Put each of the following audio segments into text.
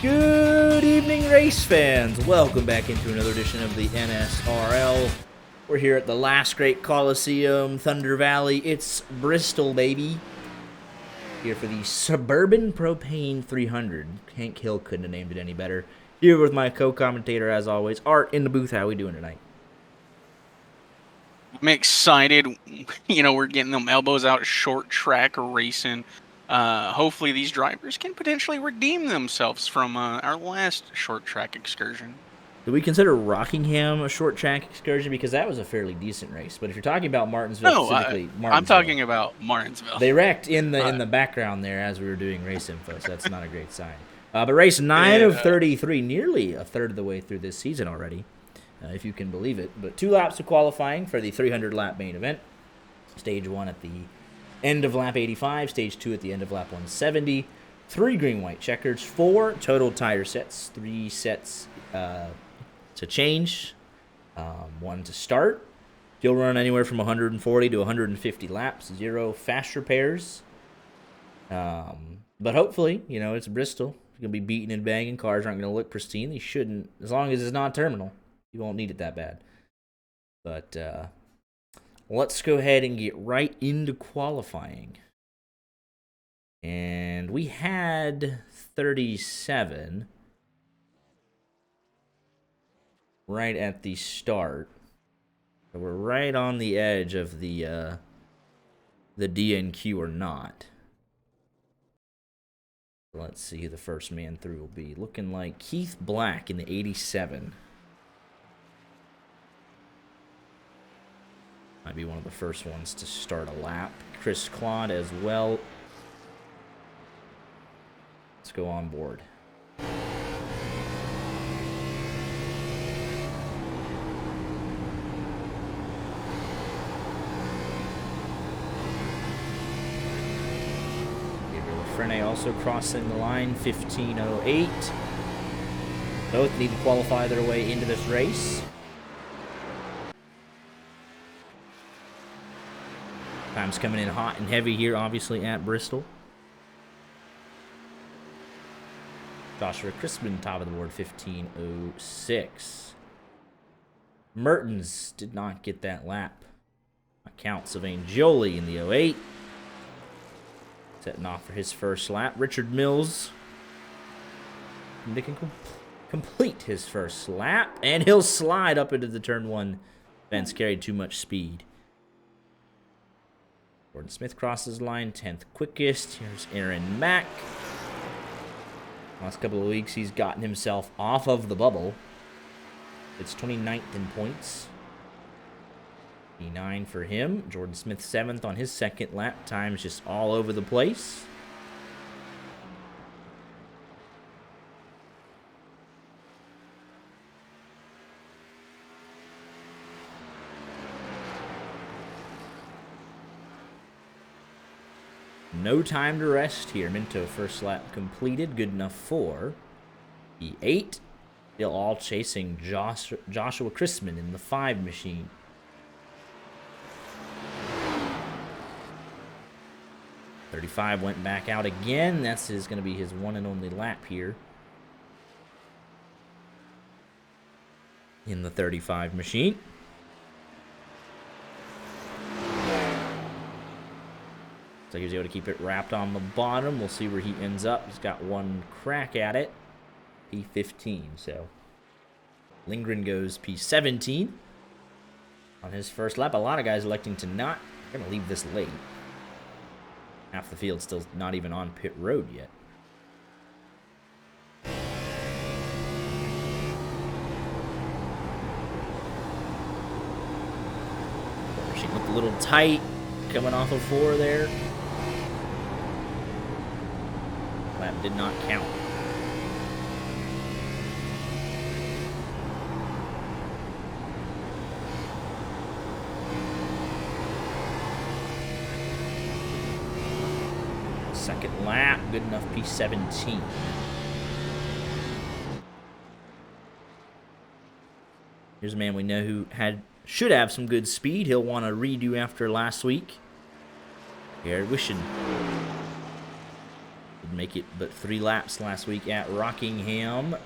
Good evening, race fans. Welcome back into another edition of the NSRL. We're here at the last great Coliseum, Thunder Valley. It's Bristol, baby. Here for the Suburban Propane 300. Hank Hill couldn't have named it any better. Here with my co-commentator, as always, Art in the booth. How we doing tonight? I'm excited. You know, we're getting them elbows out, short track racing. Hopefully these drivers can potentially redeem themselves from our last short track excursion. Do we consider Rockingham a short track excursion? Because that was a fairly decent race. But if you're talking about Martinsville, specifically Martinsville, I'm talking about Martinsville. They wrecked in the background there as we were doing race info, so that's not a great sign. But race 9 of 33, nearly a third of the way through this season already, if you can believe it. But 2 laps of qualifying for the 300-lap main event. Stage 1 at the end of lap 85, stage 2 at the end of lap 170. 3 green-white checkers, 4 total tire sets, 3 sets to change, 1 to start. You'll run anywhere from 140 to 150 laps, 0 fast repairs. But hopefully, you know, it's Bristol. You're going to be beating and banging. Cars aren't going to look pristine. They shouldn't, as long as it's not terminal. You won't need it that bad. But let's go ahead and get right into qualifying. And we had 37 right at the start. So we're right on the edge of the DNQ or not. Let's see who the first man through will be. Looking like Keith Black in the 87. Might be one of the first ones to start a lap. Chris Claude as well. Let's go on board. Frene also crossing the line, 15:08. Both need to qualify their way into this race. Time's coming in hot and heavy here, obviously, at Bristol. Joshua Crispin, top of the board, 15:06. Mertens did not get that lap. Accounts of Angioli in the 08. Setting off for his first lap. Richard Mills. They can complete his first lap. And he'll slide up into the turn 1 fence. Carried too much speed. Gordon Smith crosses line. 10th quickest. Here's Aaron Mack. Last couple of weeks, he's gotten himself off of the bubble. It's 29th in points. P9 for him. Jordan Smith 7th on his second lap. Time's just all over the place. No time to rest here. Minto first lap completed. Good enough for P8. Still all chasing Joshua Chrisman in the 5 machine. .35 went back out again. This is going to be his one and only lap here in the 35 machine. So he's able to keep it wrapped on the bottom. We'll see where he ends up. He's got one crack at it. P15. So Lindgren goes P17 on his first lap. A lot of guys electing to not. They're going to leave this late. Half the field still not even on pit road yet. She looked a little tight coming off of 4 there. Lap did not count. Second lap, good enough, P17. Here's a man we know who should have some good speed. He'll want to redo after last week. Jared Wishon Didn't make it but 3 laps last week at Rockingham.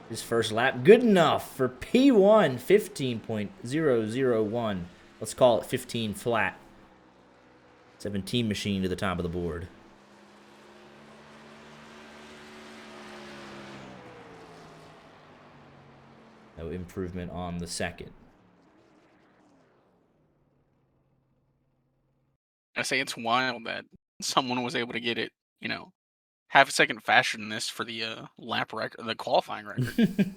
His first lap, good enough for P1, 15.001. Let's call it 15 flat. 17 machine to the top of the board. No improvement on the second. I say it's wild that someone was able to get it, half a second faster than this for the lap record, the qualifying record.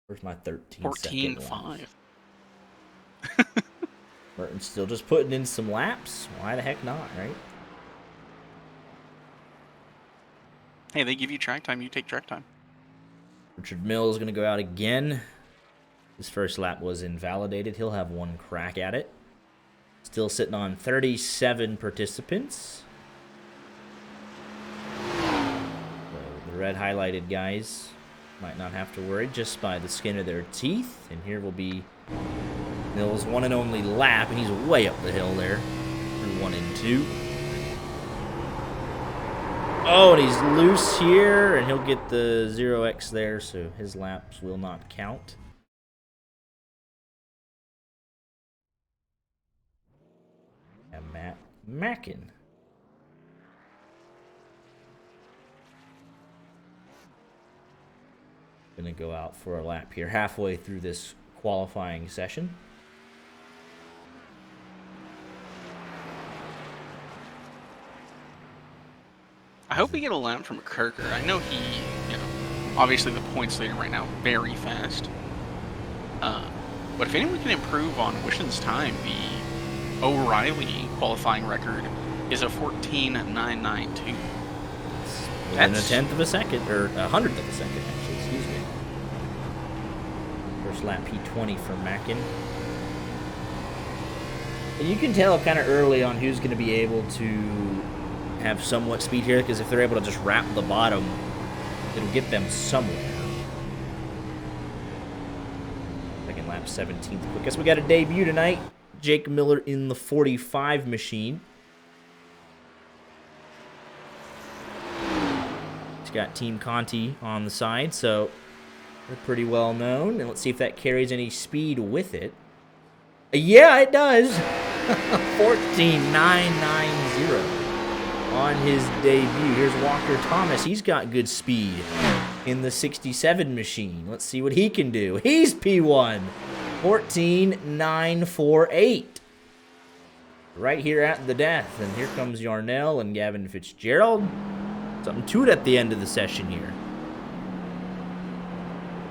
Where's my 13 second 14.5. Merton's still just putting in some laps. Why the heck not, right? Hey, they give you track time, you take track time. Richard Mills is going to go out again. His first lap was invalidated. He'll have one crack at it. Still sitting on 37 participants. So the red highlighted guys might not have to worry just by the skin of their teeth. And here will be Mills' one and only lap, and he's way up the hill there. Through 1 and 2. Oh, and he's loose here, and he'll get the 0x there, so his laps will not count. And Matt Mackin. Gonna go out for a lap here, halfway through this qualifying session. I hope we get a lap from Kirker. I know he, obviously the points leader right now, very fast. But if anyone can improve on Wishen's time, the O'Reilly qualifying record is a 14.992. That's a tenth of a second, or a hundredth of a second, actually. Excuse me. First lap P20 for Mackin. And you can tell kind of early on who's going to be able to have somewhat speed here, because if they're able to just wrap the bottom, it'll get them somewhere. Second lap, 17th quickest. We got a debut tonight. Jake Miller in the 45 machine. He's got Team Conti on the side, so they're pretty well known. And let's see if that carries any speed with it. Yeah, it does. 14.990 on his debut. Here's Walker Thomas. He's got good speed in the 67 machine. Let's see what he can do. He's P1. 14.948. Right here at the death. And here comes Yarnell and Gavin Fitzgerald. Something to it at the end of the session here.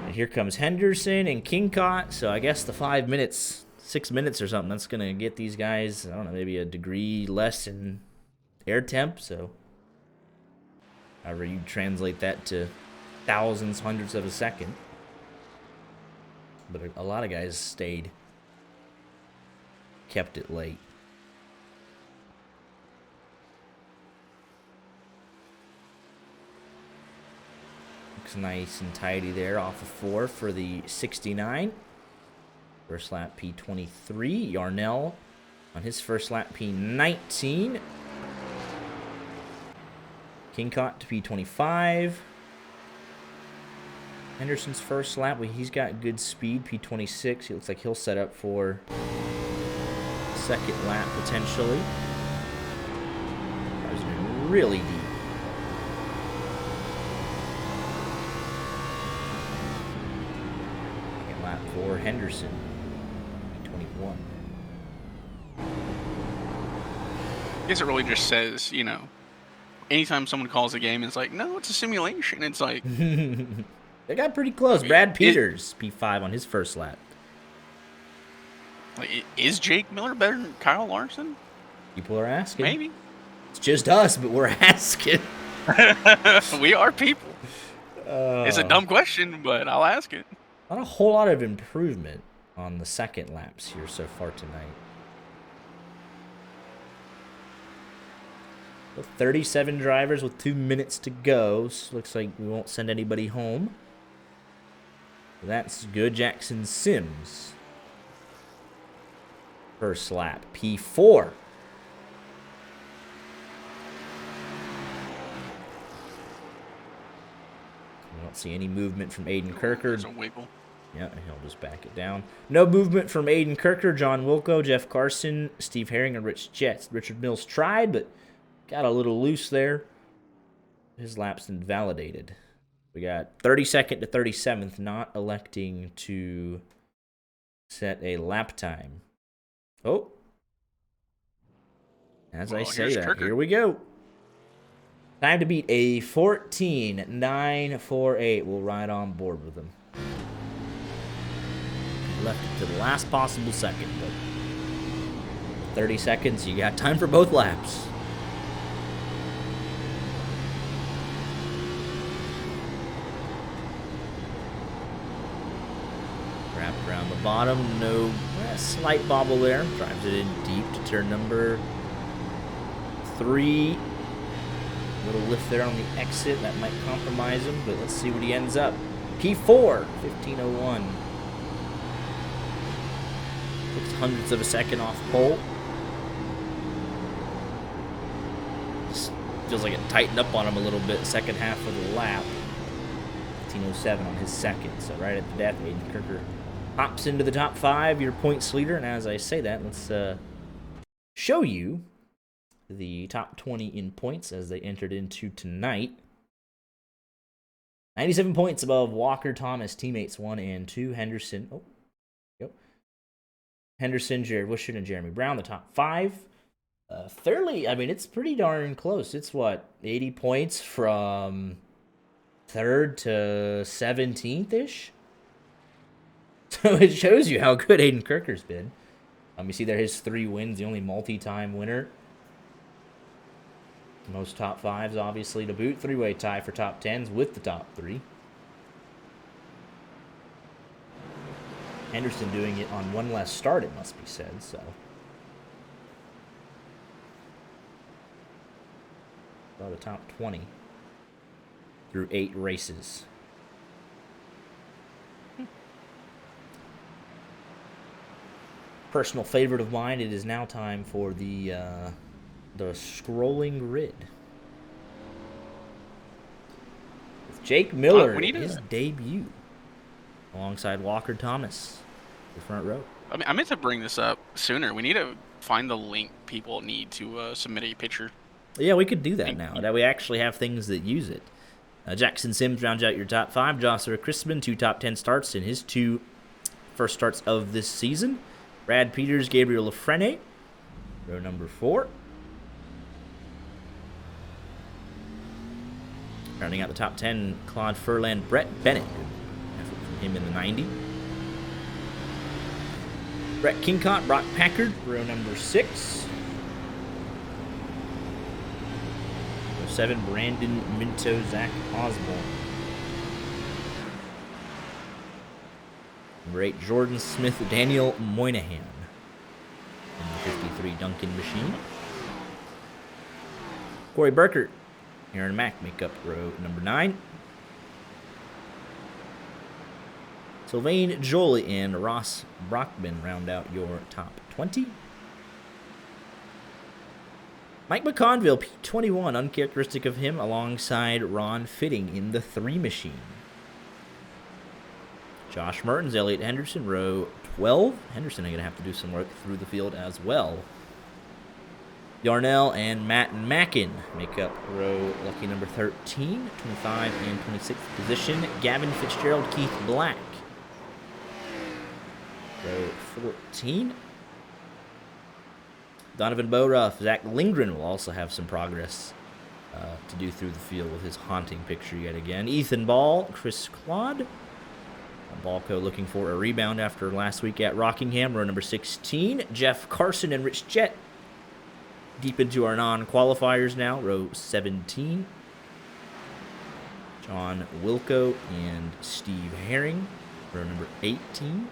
And here comes Henderson and Kingcott. So I guess the 5 minutes, 6 minutes or something, that's going to get these guys, I don't know, maybe a degree less in air temp. So however you translate that to thousands, hundreds of a second. But a lot of guys stayed, kept it late. Looks nice and tidy there off of 4 for the 69. First lap P23. Yarnell on his first lap P19. Kingcott to P25. Henderson's first lap, he's got good speed, P26. He looks like he'll set up for second lap potentially. I was really deep. Second lap for Henderson, P21. I guess it really just says, anytime someone calls a game, it's like, no, it's a simulation. It's like... They got pretty close. Brad Peters, P5 on his first lap. Is Jake Miller better than Kyle Larson? People are asking. Maybe. It's just us, but we're asking. We are people. It's a dumb question, but I'll ask it. Not a whole lot of improvement on the second laps here so far tonight. 37 drivers with 2 minutes to go. So looks like we won't send anybody home. That's good. Jackson Sims. First lap, P4. see any movement from Aiden Kirker. There's a wiggle. Yeah, he'll just back it down. No movement from Aiden Kirker, John Wilco, Jeff Carson, Steve Herring, and Rich Jets. Richard Mills tried, but got a little loose there. His lap's invalidated. We got 32nd to 37th not electing to set a lap time. Oh. As I say that, here we go. Time to beat a 14.948. We'll ride on board with him. Left it to the last possible second, but 30 seconds, you got time for both laps. Wrapped around the bottom, no slight bobble there. Drives it in deep to turn number 3. Little lift there on the exit, that might compromise him, but let's see what he ends up. P4, 15.01. 600ths of a second off pole. Just feels like it tightened up on him a little bit second half of the lap. 15.07 on his second, so right at the death, Aiden Kirker hops into the top 5, your points leader, and as I say that, let's show you the top 20 in points as they entered into tonight. 97 points above Walker Thomas, teammates 1 and 2. Henderson, Henderson, Jared Wishart, and Jeremy Brown, the top 5. Fairly, I mean, it's pretty darn close. It's what, 80 points from 3rd to 17th-ish? So it shows you how good Aiden Kirker's been. You see there his 3 wins, the only multi-time winner. Most top 5s, obviously, to boot. 3-way tie for top 10s with the top 3. Henderson doing it on one less start, it must be said, so. About a top 20 through 8 races. Personal favorite of mine, it is now time for the scrolling grid. With Jake Miller, his debut. Alongside Walker Thomas, the front row. I meant to bring this up sooner. We need to find the link people need to submit a picture. Yeah, we could do that now. That we actually have things that use it. Jackson Sims rounds out your top 5. Joshua Christman, 2 top 10 starts in his 2 first starts of this season. Brad Peters, Gabriel Lafrene, row number 4. Rounding out the top 10, Claude Furlan, Brett Bennett. Him in the 90. Brett Kincott, Brock Packard, row number 6. Row 7, Brandon Minto, Zach Osborne. Number 8, Jordan Smith, Daniel Moynihan. In the 53 Duncan machine. Corey Burkert, Aaron Mack make up row number 9. Sylvain Jolie and Ross Brockman round out your top 20. Mike McConville, P21, uncharacteristic of him, alongside Ron Fitting in the 3 machine. Josh Mertens, Elliot Henderson, row 12. Henderson are going to have to do some work through the field as well. Yarnell and Matt Mackin make up row lucky number 13, 25, and 26th position. Gavin Fitzgerald, Keith Black. Row 14. Donovan Boruff, Zach Lindgren will also have some progress to do through the field with his haunting picture yet again. Ethan Ball, Chris Claude. Balco looking for a rebound after last week at Rockingham, row number 16. Jeff Carson and Rich Jett deep into our non-qualifiers now, row 17. John Wilco and Steve Herring, row number 18.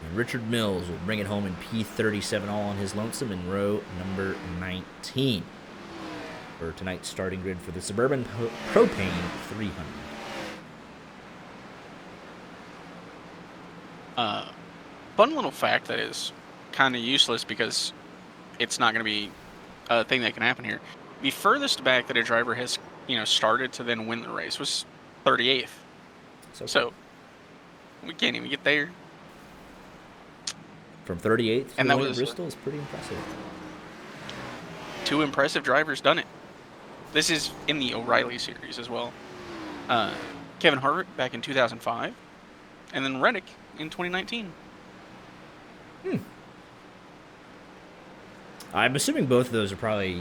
And Richard Mills will bring it home in P37 all on his lonesome in row number 19. For tonight's starting grid for the Suburban Propane 300. Fun little fact that is kind of useless because it's not going to be a thing that can happen here. The furthest back that a driver has started to then win the race was 38th. So we can't even get there. From 38th And to that win at was Bristol is pretty impressive. 2 impressive drivers done it. This is in the O'Reilly series as well. Kevin Harvick back in 2005, and then Reddick in 2019. I'm assuming both of those are probably,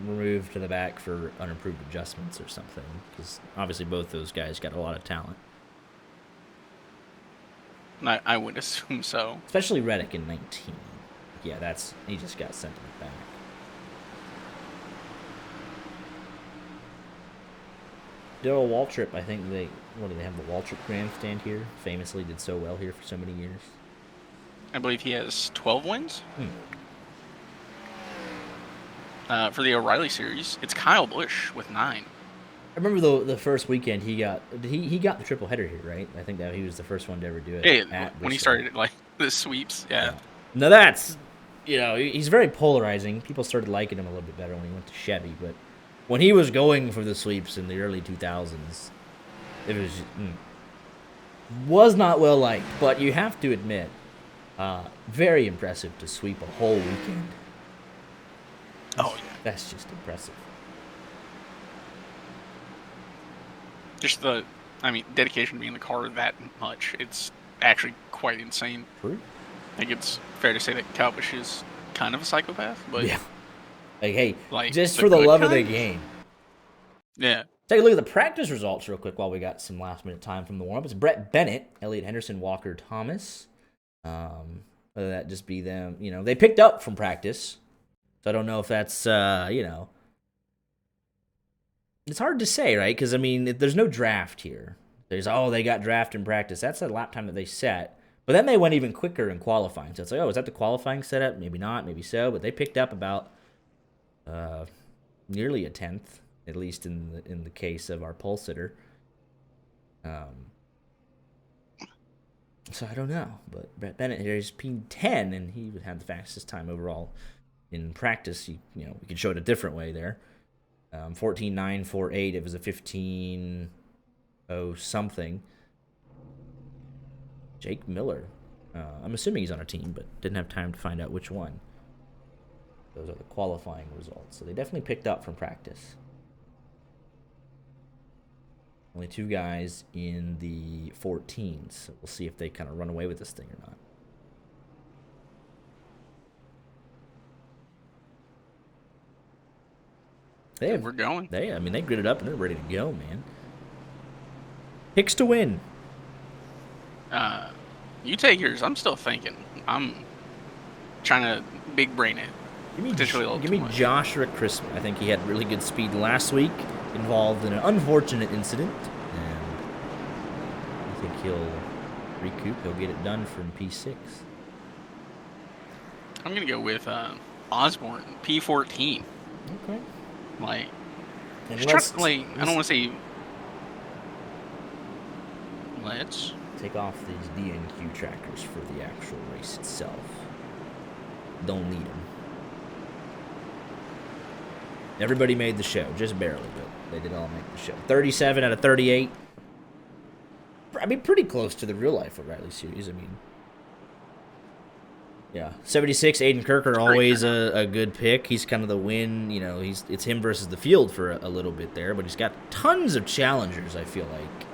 removed to the back for unimproved adjustments or something, because obviously both those guys got a lot of talent. I would assume so. Especially Reddick in 19. Yeah, he just got sent back. Darrell Waltrip, I think they have the Waltrip grandstand here? Famously did so well here for so many years. I believe he has 12 wins. For the O'Reilly series, it's Kyle Busch with 9. I remember the first weekend he got the triple header here, right? I think that he was the first one to ever do it. Yeah, when he started the sweeps. Yeah. Now that's, he's very polarizing. People started liking him a little bit better when he went to Chevy, but when he was going for the sweeps in the early 2000s, it was not well liked. But you have to admit, very impressive to sweep a whole weekend. Oh, yeah. That's just impressive. Just dedication to being in the car that much. It's actually quite insane. True. I think it's fair to say that Kyle Busch is kind of a psychopath, but yeah. Hey, like just for the love of the game. Yeah. Take a look at the practice results real quick while we got some last-minute time from the warm-up. It's Brett Bennett, Elliott Henderson, Walker Thomas. Whether that just be them, they picked up from practice. So I don't know if that's, it's hard to say, right? Because, there's no draft here. They got draft in practice. That's a lap time that they set. But then they went even quicker in qualifying. So it's like, is that the qualifying setup? Maybe not, maybe so. But they picked up about nearly a tenth, at least in the case of our pole sitter. So I don't know. But Brett Bennett here is P10, and he would have the fastest time overall in practice. We could show it a different way there. 14.948. It was a 15.0 something. Jake Miller. I'm assuming he's on a team, but didn't have time to find out which one. Those are the qualifying results. So they definitely picked up from practice. Only 2 guys in the 14s. So we'll see if they kind of run away with this thing or not. We're going. They gritted up and they're ready to go, man. Picks to win. You take yours. I'm still thinking. I'm trying to big brain it. Give me Joshua Crispin. I think he had really good speed last week, involved in an unfortunate incident, and I think he'll recoup. He'll get it done from P6. I'm gonna go with Osborne, P14. Okay. I don't want to say. Let's take off these DNQ trackers for the actual race itself. Don't need them. Everybody made the show, just barely, but they did all make the show. 37 out of 38. Pretty close to the real life O'Reilly series. Yeah, 76. Aiden Kirker, always a good pick. He's kind of the win. It's him versus the field for a little bit there, but he's got tons of challengers, I feel like,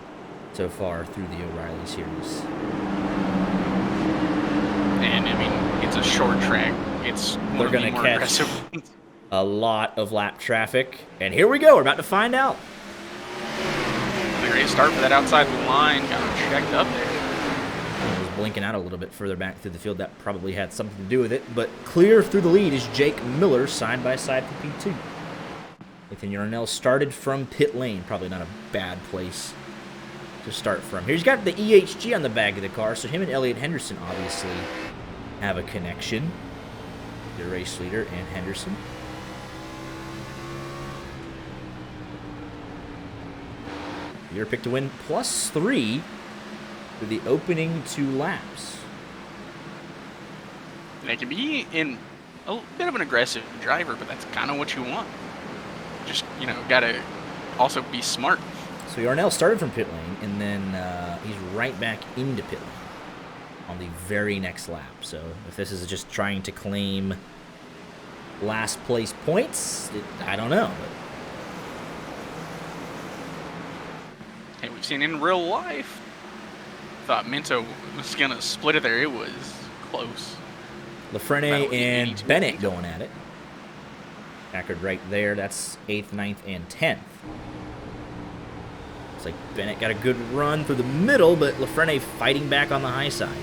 so far through the O'Reilly series. And it's a short track. They're going to catch a lot of lap traffic, and here we go. We're about to find out. They're ready to start for that outside line. Got him checked up there. Blinking out a little bit further back through the field. That probably had something to do with it, but clear through the lead is Jake Miller, side by side for P2. Nathan Yarnell started from pit lane. Probably not a bad place to start from. Here he's got the EHG on the back of the car, so him and Elliott Henderson obviously have a connection. The race leader and Henderson. Your pick to win +3 for the opening 2 laps. They can be in a bit of an aggressive driver, but that's kind of what you want. Just, gotta also be smart. So Yarnell started from pit lane, and then he's right back into pit lane on the very next lap. So if this is just trying to claim last place points, I don't know. Hey, we've seen in real life. Thought Minto was going to split it there. It was close. Lafreniere and Bennett going at it. Packard right there. That's 8th, 9th, and 10th. It's like Bennett got a good run through the middle, but Lafreniere fighting back on the high side.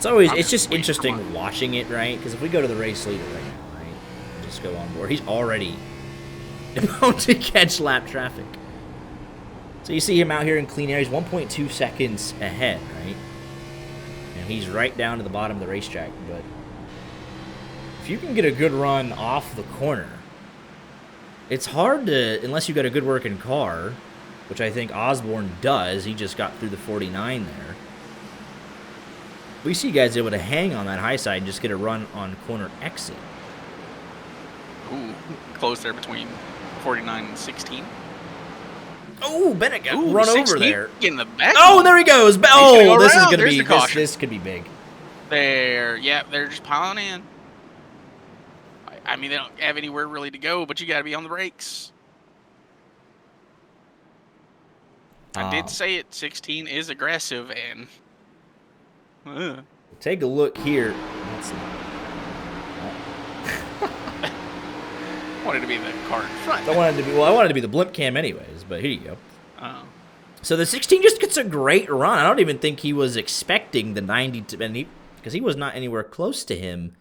It's just interesting watching it, right? Because if we go to the race leader right now, right, just go on board, he's already about to catch lap traffic. So you see him out here in clean air. He's 1.2 seconds ahead, right? And he's right down to the bottom of the racetrack. But if you can get a good run off the corner, it's hard to, unless you got a good working car, which I think Osborne does. He just got through the 49 there. We see guys able to hang on that high side and just get a run on corner exit. Ooh, close there between 49 and 16. Oh, Bennett got run over there. In the back. Oh, there he goes. Oh, this is going to be this could be big. They're just piling in. I mean, they don't have anywhere really to go, but you got to be on the brakes. I did say it. 16 is aggressive, and take a look here. Wanted to be the car in front. I wanted to be the blimp cam anyways, but here you go. Oh. So the 16 just gets a great run. I don't even think he was expecting the 90 to, because he was not anywhere close to him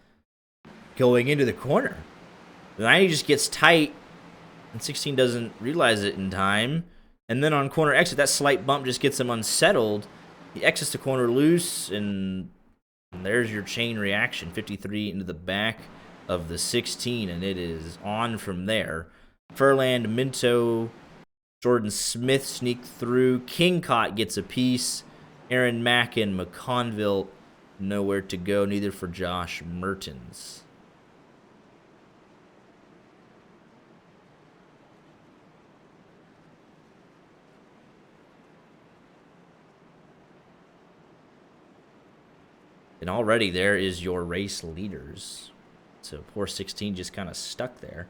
going into the corner. The 90 just gets tight, and 16 doesn't realize it in time. And then on corner exit, that slight bump just gets him unsettled. He exits the corner loose, and there's your chain reaction. 53 into the back of the 16, and it is on from there. Furland, Minto, Jordan Smith sneak through. Kingcott gets a piece. Aaron Mack and McConville nowhere to go, neither for Josh Mertens. And already there is your race leaders. So poor 16 just kind of stuck there.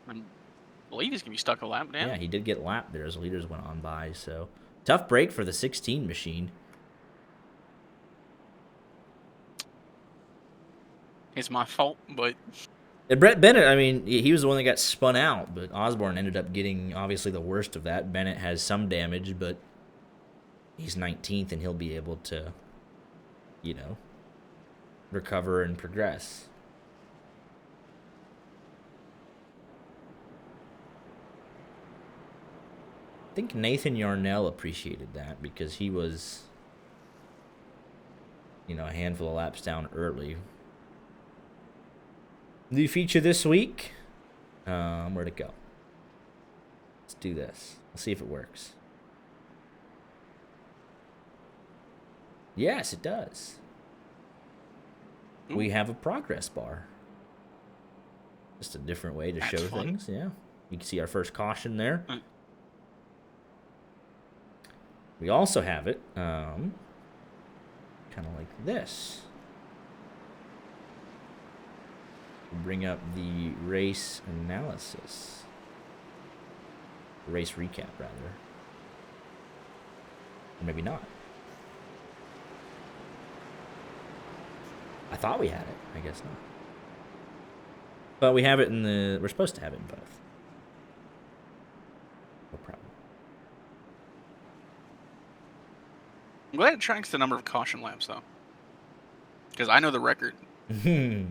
I believe he's going to be stuck a lap down. Yeah, he did get lapped there as leaders went on by. So tough break for the 16 machine. It's my fault, but... And Brett Bennett, I mean, he was the one that got spun out, but Osborne ended up getting, obviously, the worst of that. Bennett has some damage, but he's 19th, and he'll be able to, you know, recover and progress. I think Nathan Yarnell appreciated that because he was, you know, a handful of laps down early. New feature this week. Where'd it go? Let's do this. Let's see if it works. Yes, it does. Ooh. We have a progress bar. Just a different way to show things. Yeah. You can see our first caution there. We also have it kind of like this. Bring up the race analysis. Race recap, rather. Or maybe not. I thought we had it. I guess not. But we have it in the... We're supposed to have it in both. No problem. I'm glad it tracks the number of caution laps, though. Because I know the record. Here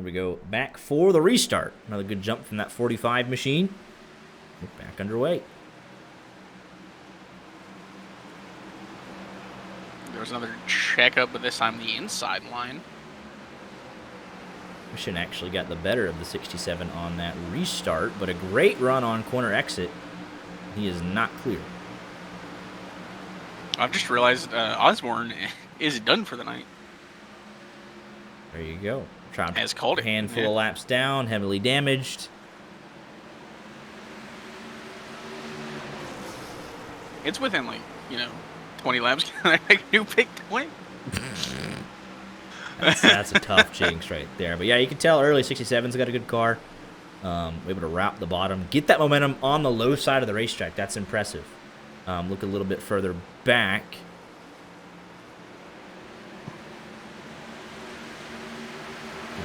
we go. Back for the restart. Another good jump from that 45 machine. We're back underway. There was another checkup, but this time the inside line. Mission actually got the better of the 67 on that restart, but a great run on corner exit. He is not clear. I've just realized Osborne is done for the night. There you go. Trapped Has called a it. handful of laps down, heavily damaged. It's within, like, 20 laps. Can I make a new pick point? That's a tough jinx right there. But yeah, you can tell early 67's got a good car. Able to wrap the bottom. Get that momentum on the low side of the racetrack. That's impressive. Look a little bit further back.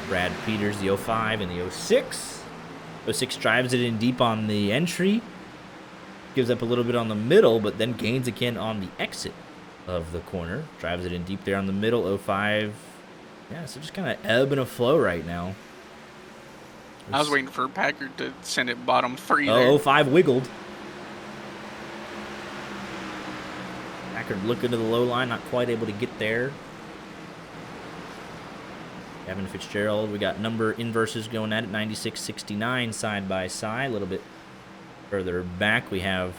Brad Peters, the 05 and the 06. 06 drives it in deep on the entry. Gives up a little bit on the middle, but then gains again on the exit of the corner. Drives it in deep there on the middle. 05. Yeah, so just kind of ebb and a flow right now. I was waiting for Packard to send it bottom 3 there. there. 05 wiggled. Packard looking to the low line, not quite able to get there. Gavin Fitzgerald, we got number inverses going at it, 96-69 side by side. A little bit further back, we have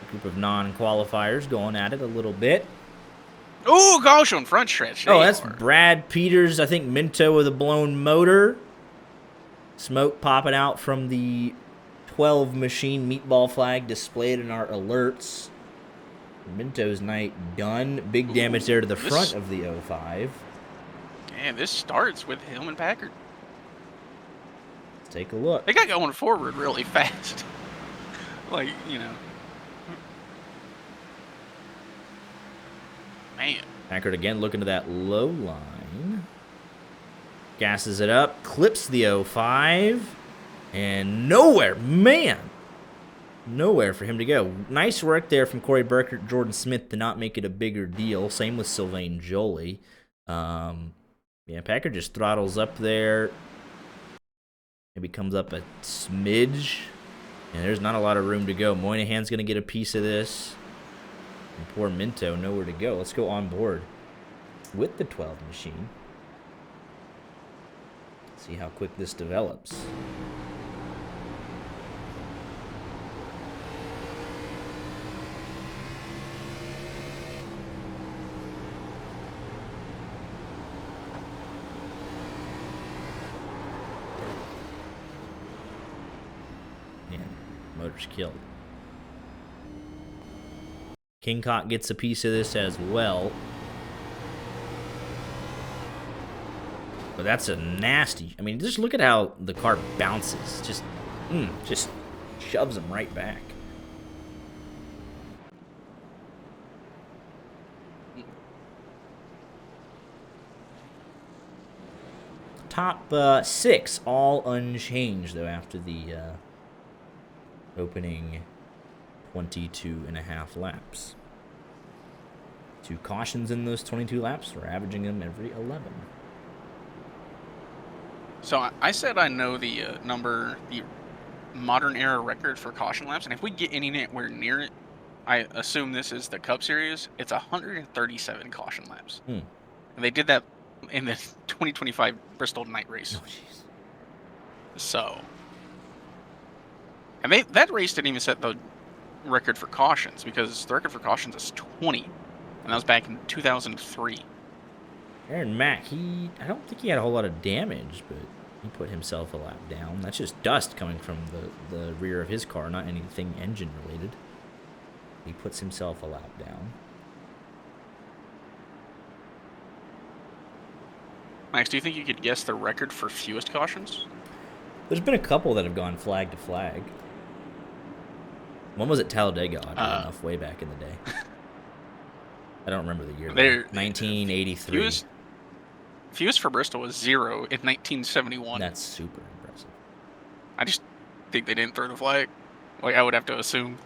a group of non-qualifiers going at it a little bit. Oh, caution, front stretch. Oh, that's Brad Peters. I think Minto with a blown motor. Smoke popping out from the 12 machine meatball flag displayed in our alerts. Minto's night done. Big damage there to the front of the 05. And this starts with him and Packard. Let's take a look. They got going forward really fast. Like, Man. Packard again looking to that low line. Gasses it up. Clips the 05. And nowhere. Man. Nowhere for him to go. Nice work there from Corey Burkert, Jordan Smith to not make it a bigger deal. Same with Sylvain Jolie. Yeah, Packard just throttles up there. Maybe comes up a smidge. And there's not a lot of room to go. Moynihan's going to get a piece of this. And poor Minto, nowhere to go. Let's go on board with the 12 machine. See how quick this develops. Motor's killed. Kingcock gets a piece of this as well. But that's a nasty... I mean, just look at how the car bounces. Just shoves him right back. Top 6, all unchanged, though, after the... opening 22 and a half laps. 2 cautions in those 22 laps. We're averaging them every 11. So I said I know the the modern era record for caution laps, and if we get anywhere near it, I assume this is the Cup Series. It's 137 caution laps. And they did that in the 2025 Bristol night race. Oh, jeez. So... And that race didn't even set the record for cautions, because the record for cautions is 20, and that was back in 2003. Aaron Mack, I don't think he had a whole lot of damage, but he put himself a lap down. That's just dust coming from the rear of his car, not anything engine related. He puts himself a lap down. Max, do you think you could guess the record for fewest cautions? There's been a couple that have gone flag to flag. One was at Talladega, oddly enough, way back in the day. I don't remember the year. 1983. Fewest for Bristol was 0 in 1971. That's super impressive. I just think they didn't throw the flag. Like, I would have to assume.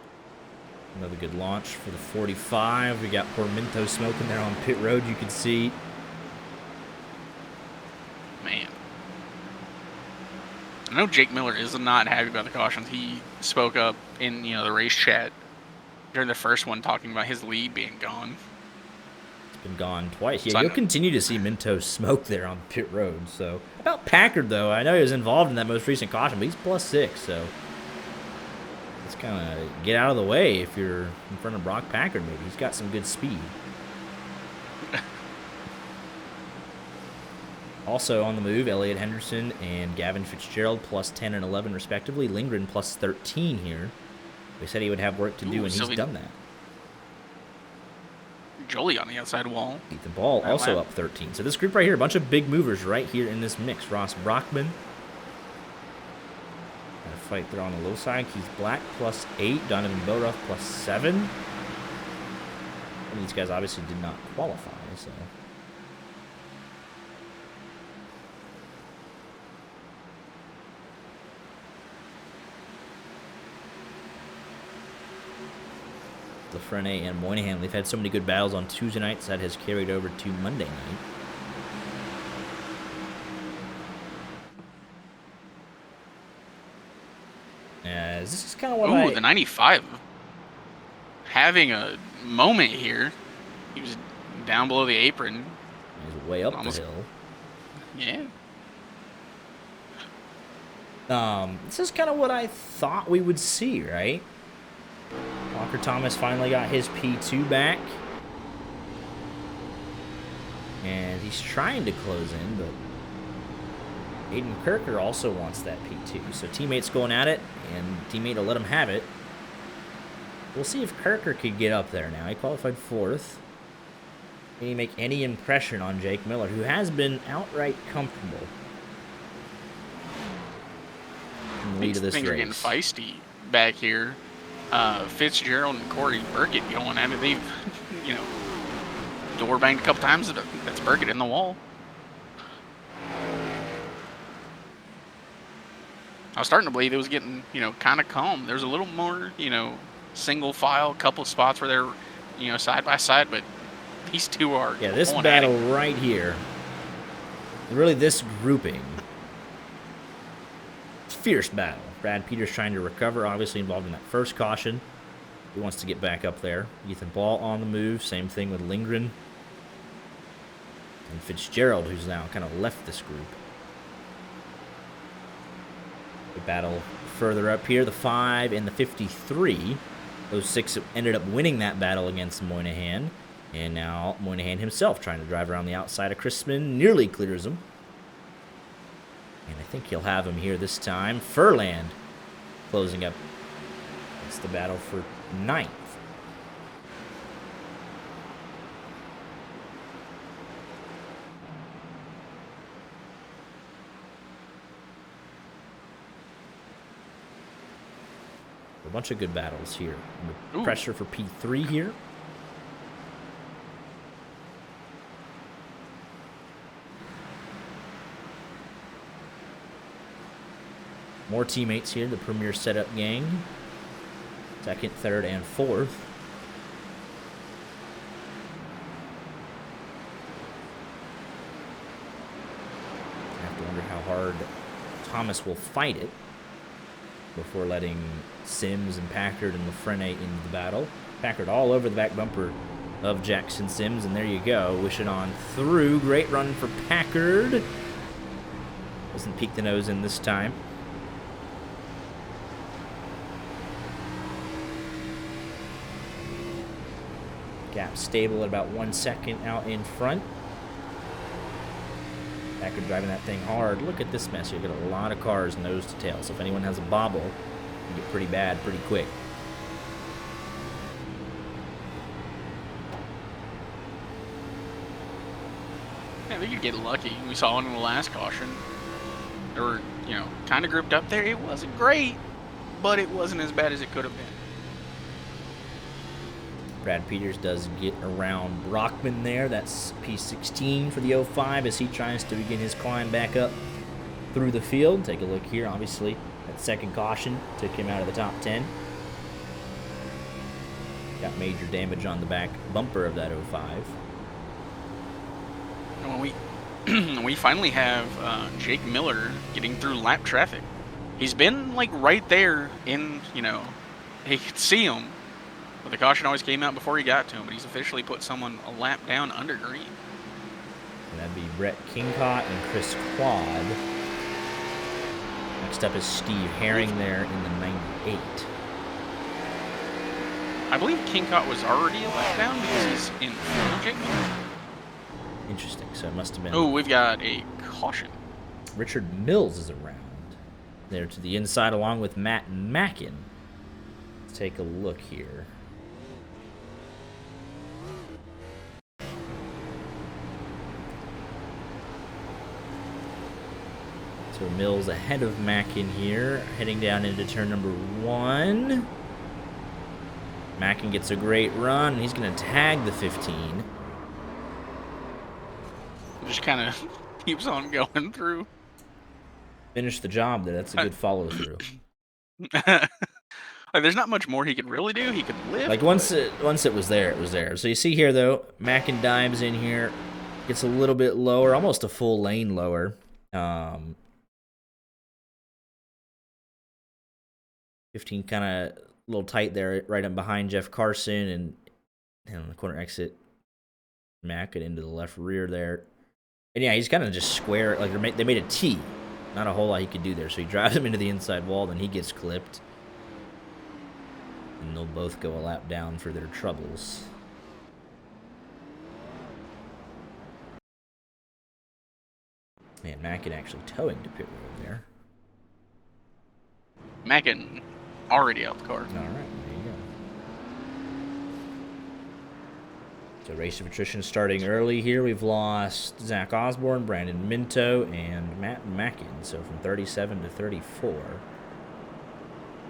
Another good launch for the 45. We got poor Minto smoking there on pit road, you can see. Man. I know Jake Miller is not happy about the cautions. He spoke up in the race chat during the first one, talking about his lead being gone. It's been gone twice. Yeah, you'll continue to see Minto smoke there on pit road. So about Packard though, I know he was involved in that most recent caution, but he's +6. So let's kind of get out of the way if you're in front of Brock Packard. Maybe he's got some good speed. Also on the move, Elliott Henderson and Gavin Fitzgerald plus 10 and 11 respectively. Lindgren plus 13 here. They said he would have work to do, and he's done that. Jolie on the outside wall. Ethan Ball also up 13. So this group right here, a bunch of big movers right here in this mix. Ross Brockman. Got a fight there on the low side. Keith Black plus 8. Donovan Boruff plus 7. And these guys obviously did not qualify, so... Lafreniere and Moynihan. They've had so many good battles on Tuesday nights that has carried over to Monday night. This is kind of what the 95 having a moment here. He was down below the apron. He's way up the hill. Yeah. This is kind of what I thought we would see, right? Walker Thomas finally got his P2 back. And he's trying to close in, but Aiden Kirker also wants that P2. So teammates going at it, and teammate will let him have it. We'll see if Kirker could get up there now. He qualified 4th. Can he make any impression on Jake Miller, who has been outright comfortable in the lead of this race? Things are getting feisty back here. Fitzgerald and Corey Burkett going at it. They've, door banged a couple times. That's Burkett in the wall. I was starting to believe it was getting, kind of calm. There's a little more, single file, couple spots where they're, side by side, but these two are. Yeah, this battle right here, really this grouping, fierce battle. Brad Peters trying to recover, obviously involved in that first caution. He wants to get back up there. Ethan Ball on the move. Same thing with Lindgren. And Fitzgerald, who's now kind of left this group. The battle further up here, the 5 and the 53. Those 6 ended up winning that battle against Moynihan. And now Moynihan himself trying to drive around the outside of Chrisman. Nearly clears him. And I think he'll have him here this time. Furland closing up. It's the battle for 9th. A bunch of good battles here. Pressure for P3 here. More teammates here, the Premier Setup Gang. 2nd, 3rd, and 4th. I have to wonder how hard Thomas will fight it before letting Sims and Packard and Lafreniere into the battle. Packard all over the back bumper of Jackson Sims, and there you go. Wish it on through. Great run for Packard. Doesn't peek the nose in this time. Gap stable at about 1 second out in front. Packard driving that thing hard. Look at this mess. You've got a lot of cars nose to tail. So if anyone has a bobble, you get pretty bad pretty quick. Yeah, they could get lucky. We saw one in the last caution. They were, kind of grouped up there. It wasn't great, but it wasn't as bad as it could have been. Brad Peters does get around Brockman there. That's P16 for the 05 as he tries to begin his climb back up through the field. Take a look here. Obviously, that second caution took him out of the top 10. Got major damage on the back bumper of that 05. When we finally have Jake Miller getting through lap traffic. He's been, right there in, he could see him. But the caution always came out before he got to him, but he's officially put someone a lap down under green. And that'd be Brett Kingcott and Chris Quad. Next up is Steve Herring there in the 98. I believe Kingcott was already a lap down because he's in front of Jake Miller. Interesting. So it must have been. Oh, we've got a caution. Richard Mills is around there to the inside along with Matt Mackin. Let's take a look here. So Mills ahead of Mackin here, heading down into turn number 1. Mackin gets a great run. He's going to tag the 15. Just kind of keeps on going through. Finish the job there. That's a good follow through. Like, there's not much more he could really do. He could lift. Like once it was there, it was there. So you see here though, Mackin dives in here, gets a little bit lower, almost a full lane lower. 15 kind of a little tight there, right up behind Jeff Carson, and on the corner exit, Mackin into the left rear there. And yeah, he's kind of just square, like they made a T. Not a whole lot he could do there. So he drives him into the inside wall, then he gets clipped. And they'll both go a lap down for their troubles. Man, Mackin actually towing to pit road there. Mackin already out the car. All right, there you go. So race of attrition starting early here. We've lost Zach Osborne, Brandon Minto, and Matt Mackin. So from 37 to 34.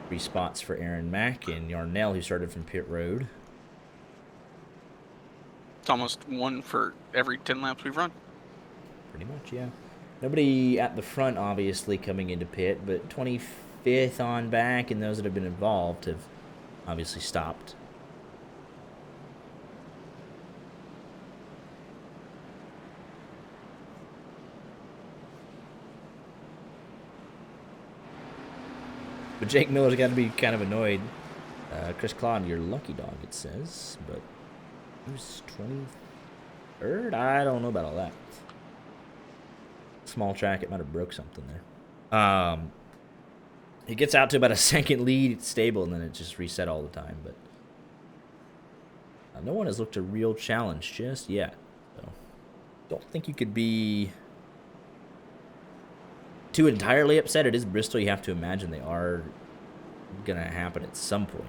3 spots for Aaron Mack and Yarnell, who started from pit road. It's almost 1 for every 10 laps we've run. Pretty much, yeah. Nobody at the front, obviously, coming into pit, but 25th on back, and those that have been involved have obviously stopped. But Jake Miller's got to be kind of annoyed. Chris Claude, your lucky dog, it says. But he was 23rd? I don't know about all that. Small track, it might have broke something there. It gets out to about a second lead. It's stable, and then it just reset all the time. But no one has looked a real challenge just yet. So don't think you could be too entirely upset. It is Bristol. You have to imagine they are going to happen at some point.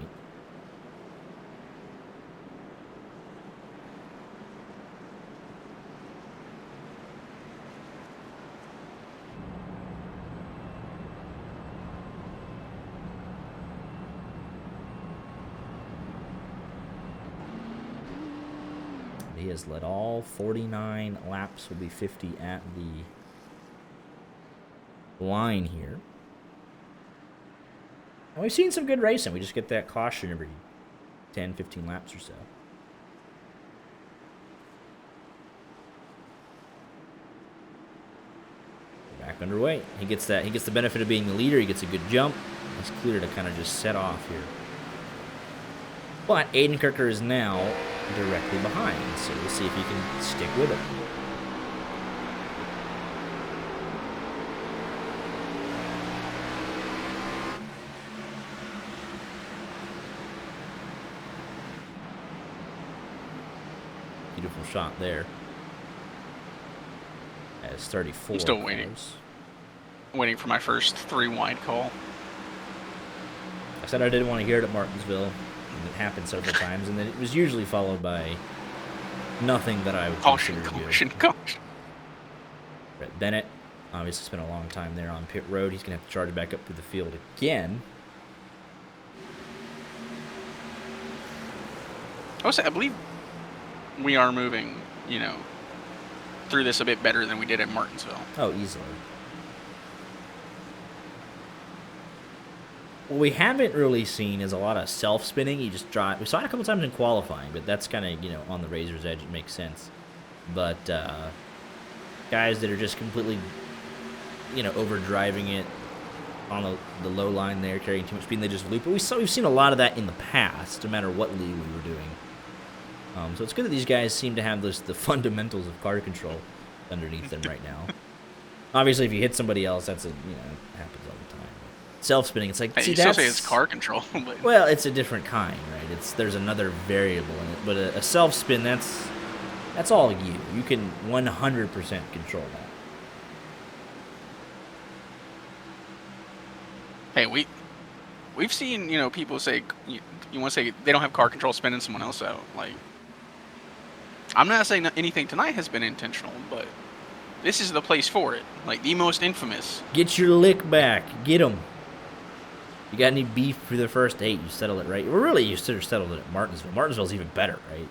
He has led all 49 laps. Will be 50 at the line here. And we've seen some good racing. We just get that caution every 10, 15 laps or so. Back underway. He gets that. He gets the benefit of being the leader. He gets a good jump. It's clear to kind of just set off here. But Aiden Kirker is now directly behind, so we'll see if he can stick with it. Beautiful shot there. As 34. I'm still waiting. Waiting for my first 3 wide call. I said I didn't want to hear it at Martinsville, and it happened several times, and then it was usually followed by nothing that I would consider good. Caution. Brett Bennett obviously spent a long time there on pit road. He's going to have to charge back up through the field again. I believe we are moving, through this a bit better than we did at Martinsville. Oh, easily. What we haven't really seen is a lot of self-spinning. You just drive. We saw it a couple times in qualifying, but that's kind of, on the razor's edge. It makes sense. But guys that are just completely, overdriving it on the low line there, carrying too much speed, and they just loop it. We've seen a lot of that in the past, no matter what league we were doing. So it's good that these guys seem to have the fundamentals of car control underneath them right now. Obviously, if you hit somebody else, that's it happens all the time. Self-spinning, it's like, see, still say it's car control. But... Well, it's a different kind, right? There's another variable in it, but a self-spin, That's all you. You can 100% control that. Hey, we've seen, people say, you want to say they don't have car control spinning someone else out. Like, I'm not saying that anything tonight has been intentional, but this is the place for it. Like, the most infamous. Get your lick back. Get them. You got any beef for the first 8, you settle it right. Well, really, you should have settled it at Martinsville. Martinsville's even better, right?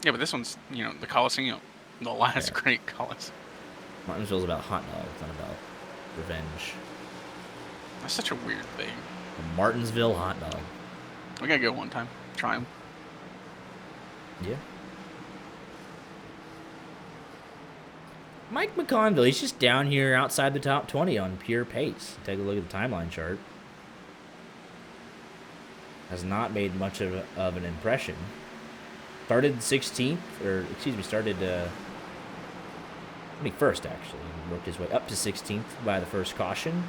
Yeah, but this one's, the Coliseum, the last great Coliseum. Martinsville's about hot dogs, not about revenge. That's such a weird thing. The Martinsville hot dog. We gotta go one time. Try them. Yeah. Mike McConville, he's just down here outside the top 20 on pure pace. Take a look at the timeline chart. Has not made much of an impression. Started 16th, started 21st actually. Worked his way up to 16th by the first caution.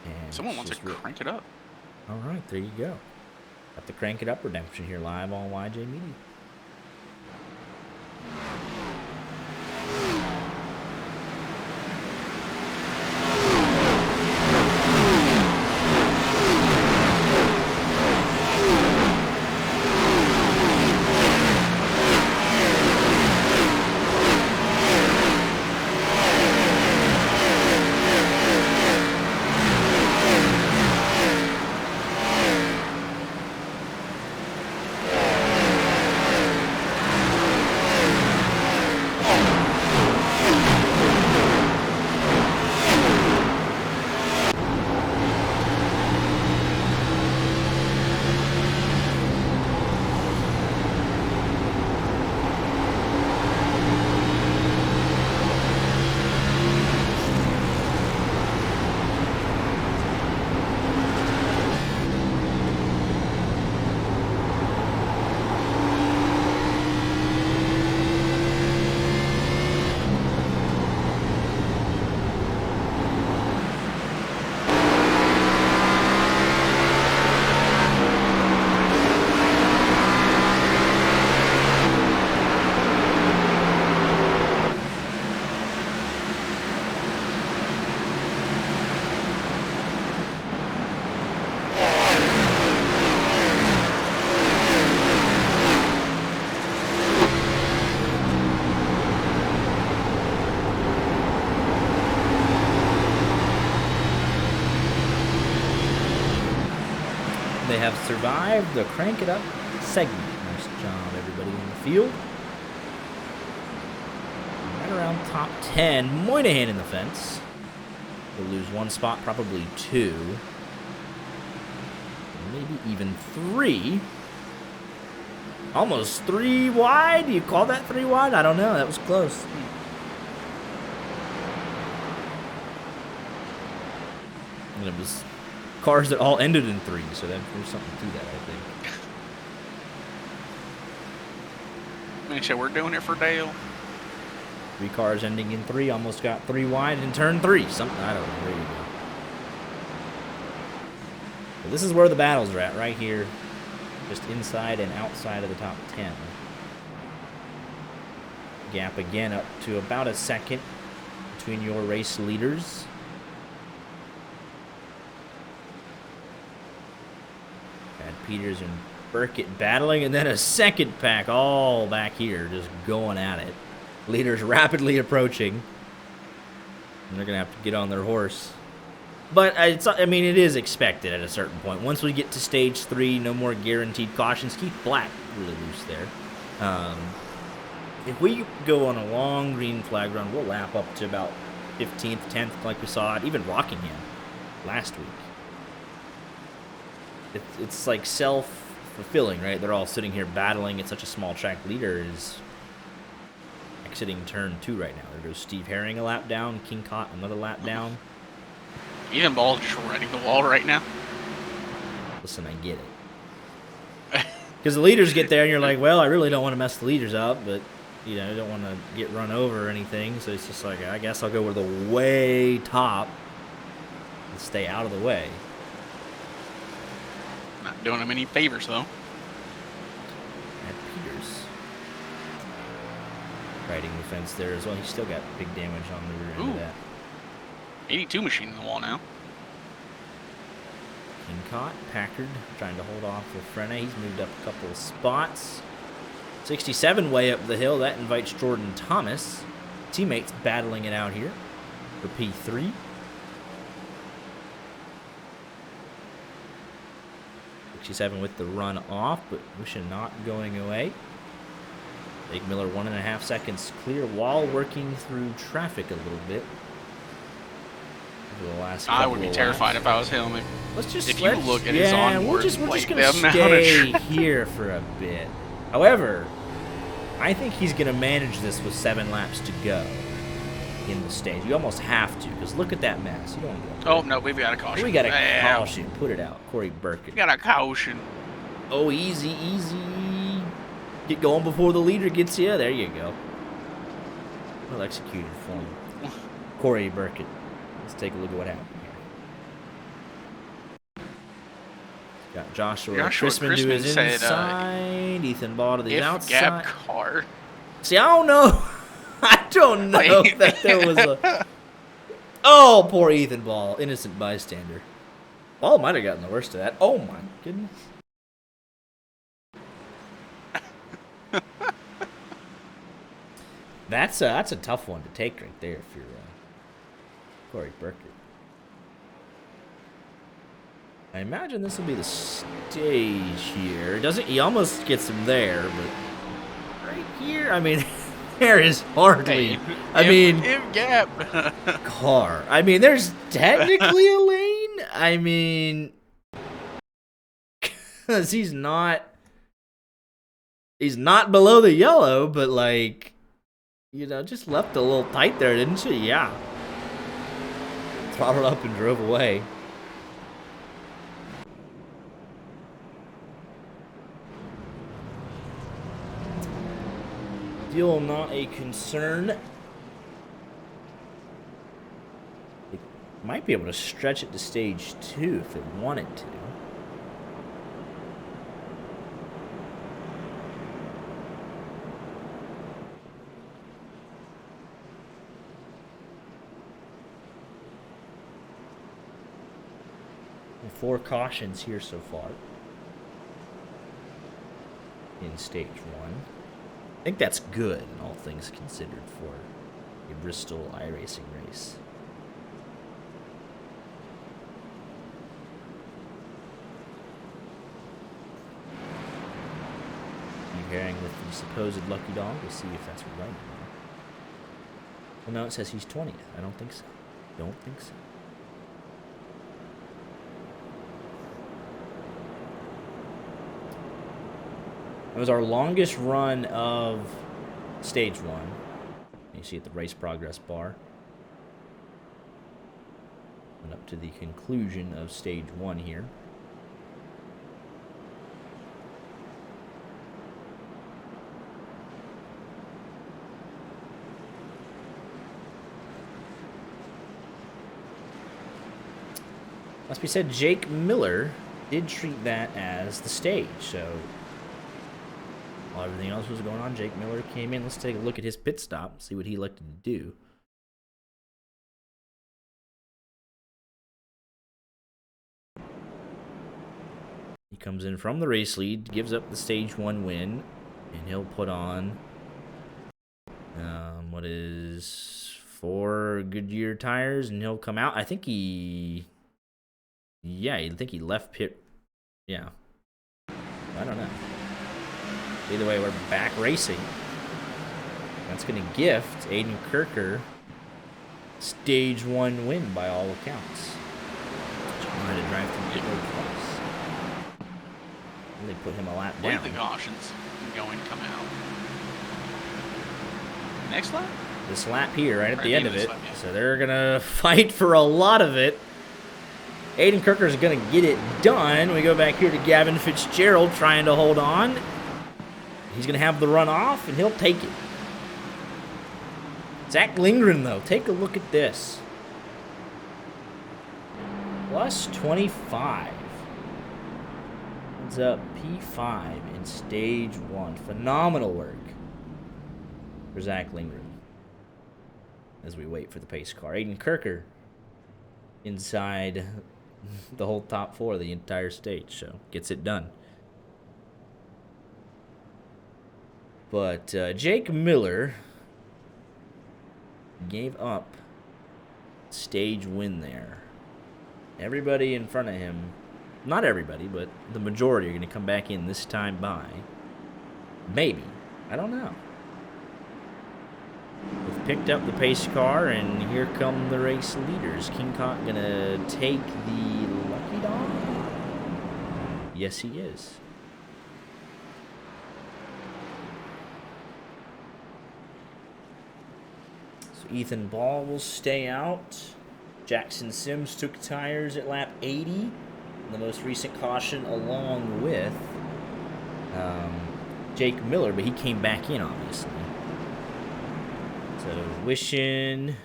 And someone wants to crank it up. All right, there you go. Got the Crank It Up redemption here live on YJ Media. They have survived the Crank It Up segment. Nice job, everybody in the field. Right around top 10. Moynihan in the fence. He'll lose 1 spot, probably 2. Maybe even 3. Almost 3 wide. Do you call that 3 wide? I don't know. That was close. And it was cars that all ended in 3, so there's something to that, I think. Man, so we're doing it for Dale. 3 cars ending in 3, almost got 3 wide in turn 3. Something, I don't know. There you go. But this is where the battles are at, right here. Just inside and outside of the top 10. Gap again up to about a second between your race leaders. Peters and Burkett battling, and then a second pack all back here just going at it. Leaders rapidly approaching. And they're going to have to get on their horse. But, it is expected at a certain point. Once we get to stage 3, no more guaranteed cautions. Keith Black really loose there. If we go on a long green flag run, we'll lap up to about 15th, 10th, like we saw at even Rockingham last week. It's like self-fulfilling, right? They're all sitting here battling. It's such a small track. Leader is exiting turn 2 right now. There goes Steve Herring a lap down. King Cott another lap down. Ethan Ball's shredding the wall right now. Listen, I get it. Because the leaders get there and you're like, well, I really don't want to mess the leaders up, but, I don't want to get run over or anything. So it's just like, I guess I'll go with the way top and stay out of the way. Not doing him any favors, though. Peters. Riding the fence there as well. He's still got big damage on the rear end of that. 82 machine in the wall now. Caught. Packard trying to hold off with Frene. He's moved up a couple of spots. 67 way up the hill. That invites Jordan Thomas. Teammates battling it out here for P3. 67 with the run off, but Wishin not going away. Jake Miller 1.5 seconds clear while working through traffic a little bit. The last I would be terrified if I was him. If you look at his onboard, we're just gonna stay here for a bit. However, I think he's gonna manage this with 7 laps to go in the stage. You almost have to, because look at that mess. You don't want to go. Oh no, we've got a caution. We got a caution. Put it out, Corey Burkett. We got a caution. Oh, easy, easy. Get going before the leader gets you. There you go. Well executed for him. Corey Burkett. Let's take a look at what happened here. Got Joshua Chrisman to his inside. Ethan Ball to the outside. Gap car. See, I don't know. I don't know that there was a... Oh, poor Ethan Ball. Innocent bystander. Ball might have gotten the worst of that. Oh, my goodness. That's a tough one to take right there if you're Corey Burkett. I imagine this will be the stage here. Doesn't he almost gets him there, but right here, I mean, there is hardly. Gap car. I mean, there's technically a lane. I mean, because he's not below the yellow, but like, you know, just left a little tight there, didn't she? Yeah. Throttled up and drove away. Still not a concern. It might be able to stretch it to stage 2 if it wanted to. And 4 cautions here so far in stage 1. I think that's good, all things considered, for a Bristol iRacing race. Comparing with the supposed lucky dog, we'll see if that's right or not. Well, no, it says he's 20th. I don't think so. Don't think so. It was our longest run of stage 1. You see at the race progress bar. And up to the conclusion of stage 1 here. Must be said, Jake Miller did treat that as the stage, so while everything else was going on, Jake Miller came in. Let's take a look at his pit stop, see what he elected to do. He comes in from the race lead, gives up the stage 1 win, and he'll put on what is 4 Goodyear tires, and he'll come out. I think he left pit. Yeah, I don't know. Either way, we're back racing. That's going to gift Aiden Kirker stage 1 win by all accounts. Trying to drive through pit road twice. And they put him a lap down. Where are the cautions going to come out? Next lap? This lap here, right at the end of it. So they're going to fight for a lot of it. Aiden Kirker is going to get it done. We go back here to Gavin Fitzgerald trying to hold on. He's going to have the run off, and he'll take it. Zach Lindgren, though, take a look at this. Plus 25. ends up P5 in stage 1. Phenomenal work for Zach Lindgren as we wait for the pace car. Aiden Kirker inside the whole top 4 of the entire stage, so gets it done. But Jake Miller gave up stage win there. Everybody in front of him, not everybody, but the majority are going to come back in this time by. Maybe. I don't know. We've picked up the pace car, and here come the race leaders. King Kong going to take the lucky dog? Yes, he is. So Ethan Ball will stay out. Jackson Sims took tires at lap 80. The most recent caution along with Jake Miller, but he came back in, obviously. So Wishin,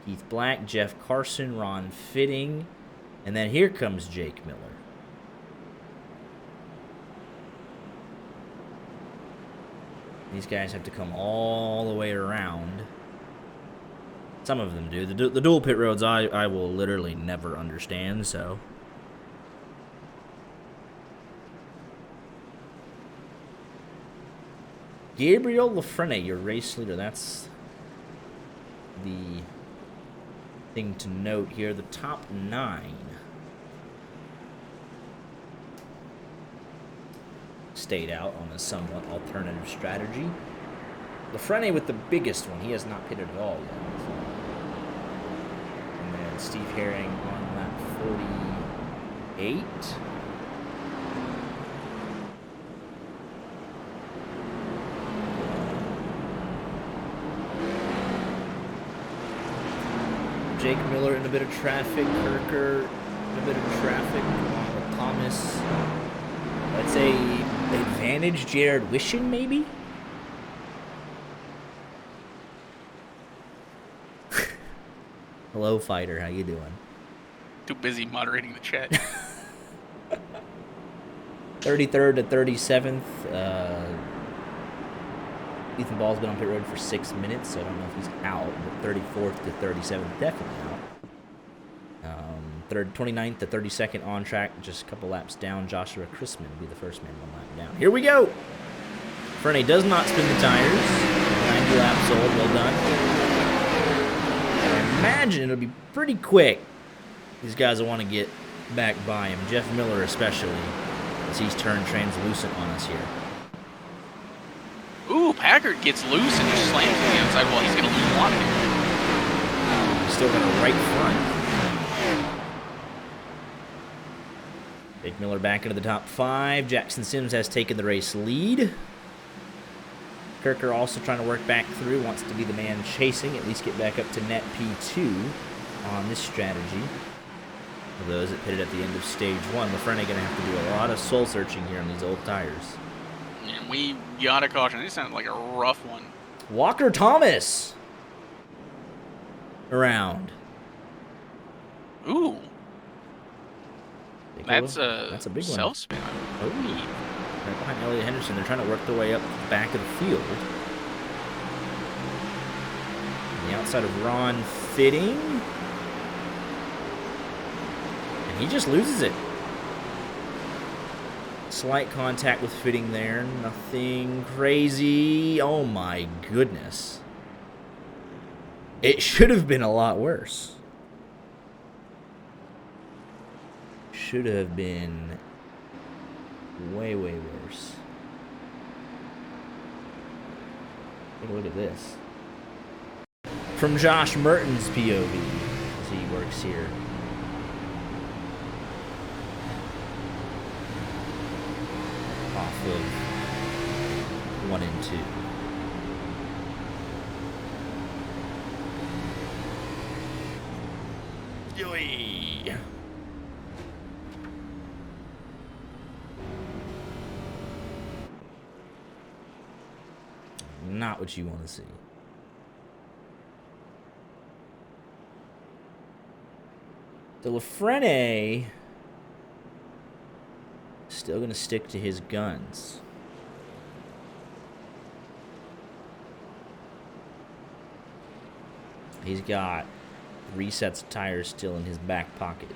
Keith Black, Jeff Carson, Ron Fitting, and then here comes Jake Miller. These guys have to come all the way around. Some of them do. The dual pit roads I will literally never understand, so. Gabriel Lafrene, your race leader. That's the thing to note here. The top 9 stayed out on a somewhat alternative strategy. Lafrene with the biggest one. He has not pitted at all yet. So. And then Steve Herring on lap 48. Jake Miller in a bit of traffic. Kirker in a bit of traffic along with Thomas. Let's say advantage Jared Wishin, maybe? Hello, fighter. How you doing? Too busy moderating the chat. 33rd to 37th. Ethan Ball's been on pit road for 6 minutes, so I don't know if he's out. But 34th to 37th, definitely out. 29th to 32nd on track, just a couple laps down. Joshua Chrisman will be the first man 1 lap down. Here we go. Frene does not spin the tires. 90 laps old. Well done. I imagine it'll be pretty quick. These guys will want to get back by him. Jeff Miller especially, as he's turned translucent on us here. Ooh, Packard gets loose and just slams to the outside. Well, he's going to lose a lot here. He's still got a right front. Jake Miller back into the top 5. Jackson Sims has taken the race lead. Kirker also trying to work back through, wants to be the man chasing, at least get back up to net P2 on this strategy. For those that pitted at the end of stage 1, Lafrene going to have to do a lot of soul searching here on these old tires. And we got a caution. This sounded like a rough one. Walker Thomas around. Ooh. That's a big one. Self spin. Oh, right behind Elliot Henderson. They're trying to work their way up the back of the field. On the outside of Ron Fitting. And he just loses it. Slight contact with Fitting there. Nothing crazy. Oh my goodness. It should have been a lot worse. Should have been way, way worse. Take a look at this. From Josh Merton's POV as he works here. Off of 1 and 2. Yoy. Not what you want to see. So Lafrene Still going to stick to his guns. He's got 3 sets of tires still in his back pocket.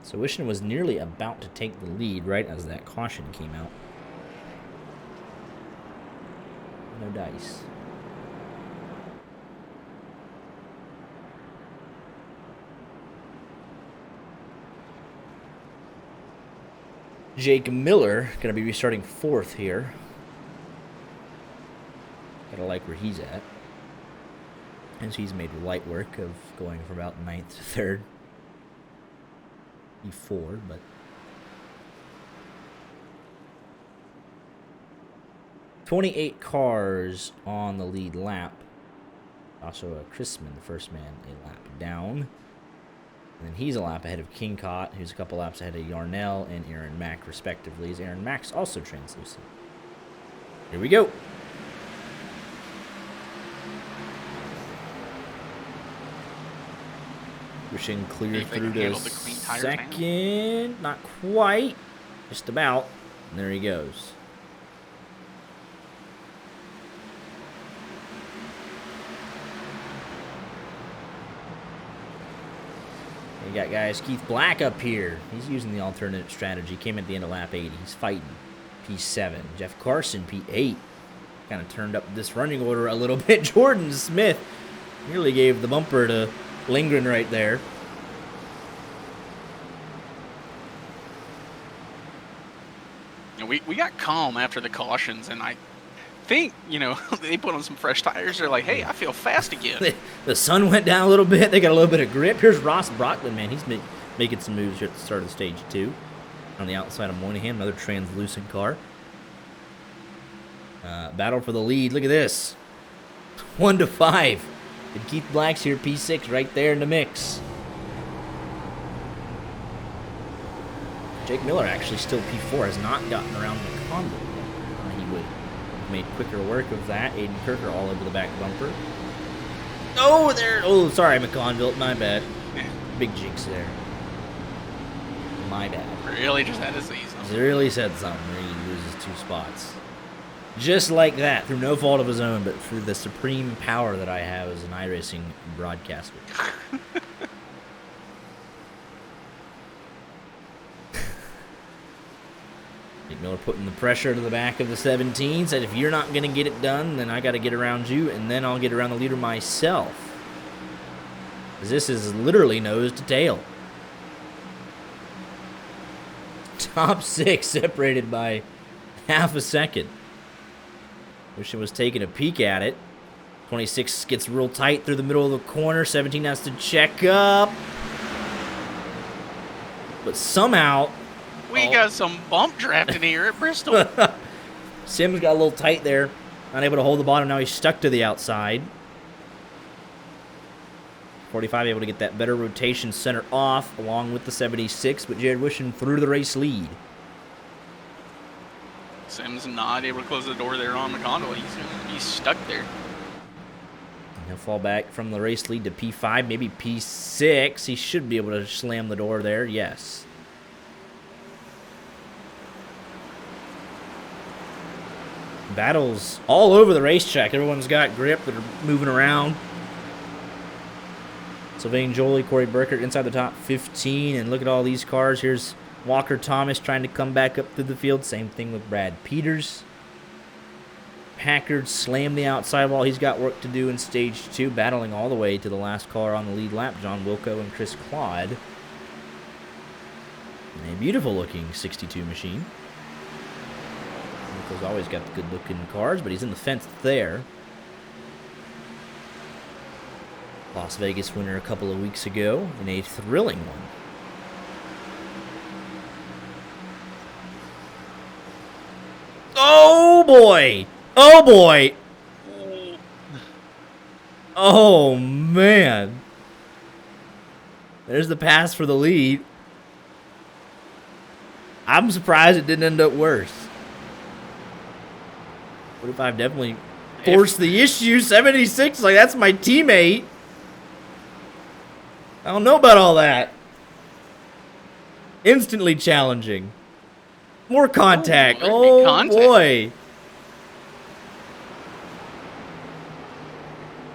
So Wishon was nearly about to take the lead right as that caution came out. No dice. Jake Miller going to be restarting 4th here. Gotta like where he's at. And so he's made light work of going from about 9th to 3rd. 4, but .28 cars on the lead lap. Also, Chrisman, the first man, a lap down. And then he's a lap ahead of King Cott, who's a couple laps ahead of Yarnell and Aaron Mack, respectively, as Aaron Mack's also translucent. Here we go. Pushing clear through to second. Not quite. Just about. And there he goes. You got guys, Keith Black up here. He's using the alternate strategy. Came at the end of lap 80. He's fighting. P7. Jeff Carson, P8. Kind of turned up this running order a little bit. Jordan Smith nearly gave the bumper to Lindgren right there. We got calm after the cautions, and I think, they put on some fresh tires. They're like, hey, I feel fast again. The sun went down a little bit. They got a little bit of grip. Here's Ross Brockman, man. He's making some moves here at the start of stage 2. On the outside of Moynihan, another translucent car. Battle for the lead. Look at this. 1-5. And Keith Black's here, P6, right there in the mix. Jake Miller actually still P4, has not gotten around McConville yet. He would have made quicker work of that. Aiden Kirker all over the back bumper. Oh, there. Oh, sorry, McConville. My bad. Big jinx there. My bad. Really just had to say something. He really said something where he loses 2 spots. Just like that, through no fault of his own, but through the supreme power that I have as an iRacing broadcaster. Jake Miller putting the pressure to the back of the 17, said if you're not going to get it done, then I got to get around you, and then I'll get around the leader myself. Because this is literally nose to tail. Top 6 separated by half a second. Wishon was taking a peek at it. 26 gets real tight through the middle of the corner. 17 has to check up. But somehow... We got some bump drafting here at Bristol. Sims got a little tight there. Not able to hold the bottom. Now he's stuck to the outside. 45 able to get that better rotation center off along with the 76. But Jared Wishon through the race lead. Sims not able to close the door there on McConnell. He's stuck there. He'll fall back from the race lead to P5, maybe P6. He should be able to slam the door there. Yes. Battles all over the racetrack. Everyone's got grip. They're moving around. Sylvain Jolie, Corey Burkert inside the top 15. And look at all these cars. Here's Walker Thomas trying to come back up through the field. Same thing with Brad Peters. Packard slammed the outside wall. He's got work to do in stage 2, battling all the way to the last car on the lead lap, John Wilco and Chris Claude. A beautiful-looking 62 machine. Wilco's always got the good-looking cars, but he's in the fence there. Las Vegas winner a couple of weeks ago in a thrilling one. Oh, boy. Oh, boy. Oh, man. There's the pass for the lead. I'm surprised it didn't end up worse. 45 definitely forced the issue. 76, like, that's my teammate. I don't know about all that. Instantly challenging. More contact. Oh, boy.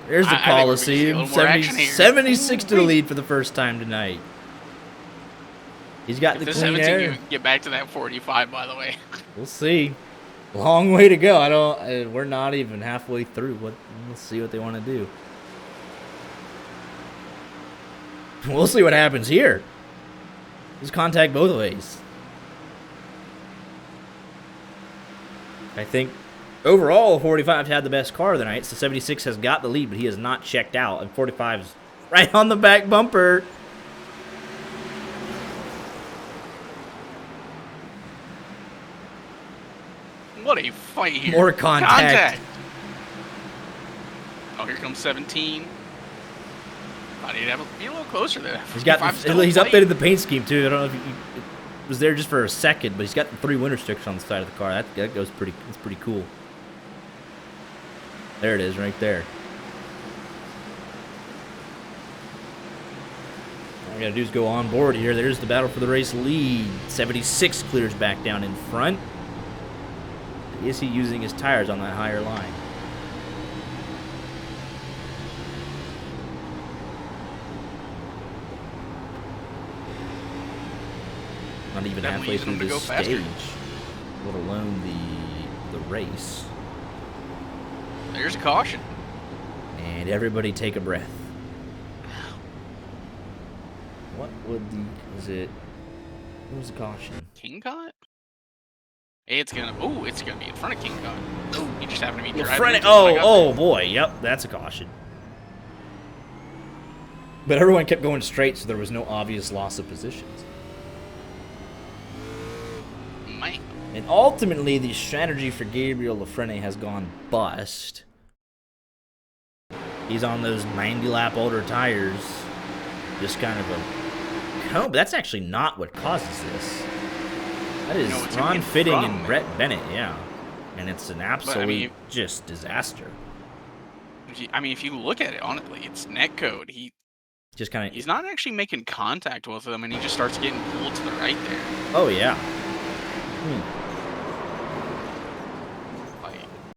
There's the Coliseum. 76 to the lead for the first time tonight. He's got the clean air. You get back to that 45, by the way. We'll see. Long way to go. We're not even halfway through. We'll see what they want to do. We'll see what happens here. There's contact both ways. I think overall, 45's had the best car tonight, so 76 has got the lead, but he has not checked out, and 45's right on the back bumper. What a fight here. More contact. Oh, here comes 17. Thought he'd have be a little closer there. He's updated the paint scheme, too. I don't know if he was there just for a second, but he's got the 3 winter stickers on the side of the car. That goes pretty. It's pretty cool. There it is, right there. All we gotta do is go on board here. There's the battle for the race lead. 76 clears back down in front. Is he using his tires on that higher line? Not even halfway through this stage, let alone the race. There's a caution. And everybody take a breath. What was the caution? King Cot? It's gonna be in front of King Cot. Oh, you just happen to be in driving. Front of, oh boy, yep, that's a caution. But everyone kept going straight, so there was no obvious loss of positions. Man. And ultimately, the strategy for Gabriel Lafrene has gone bust. He's on those 90-lap older tires. Just kind of a cone. But that's actually not what causes this. That is Ron Fitting and Brett Bennett, yeah. And it's an absolute just disaster. If you look at it, honestly, it's netcode. He's not actually making contact with them, and he just starts getting pulled to the right there. Oh, yeah.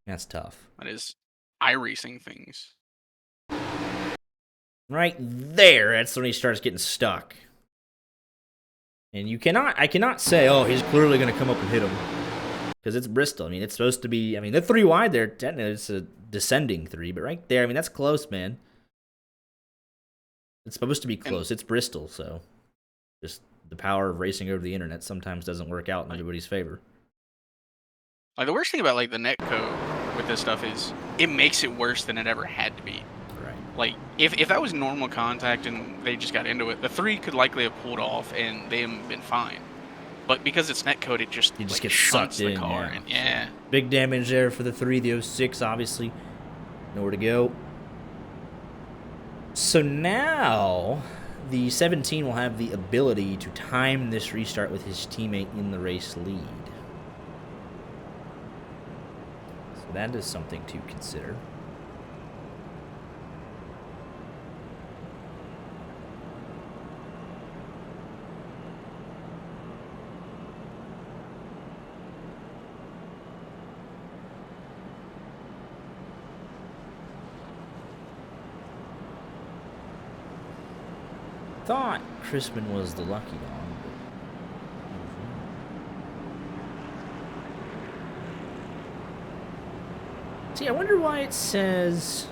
That's tough. That is iRacing things. Right there, that's when he starts getting stuck. And I cannot say, oh, he's clearly going to come up and hit him. Because it's Bristol. I mean, it's supposed to be, they're 3 wide there. Technically, it's a descending 3, but right there, that's close, man. It's supposed to be close. It's Bristol, so just the power of racing over the internet sometimes doesn't work out in everybody's favor. Like, the worst thing about, like, the netcode with this stuff is it makes it worse than it ever had to be. Right. Like, if that was normal contact and they just got into it, the 3 could likely have pulled off and they have been fine. But because it's netcode, it just, you just get sucked in. Yeah. Big damage there for the 3. The 06, obviously. Nowhere to go. So now, the 17 will have the ability to time this restart with his teammate in the race lead. So that is something to consider. Thought Crispin was the lucky dog, but see, I wonder why it says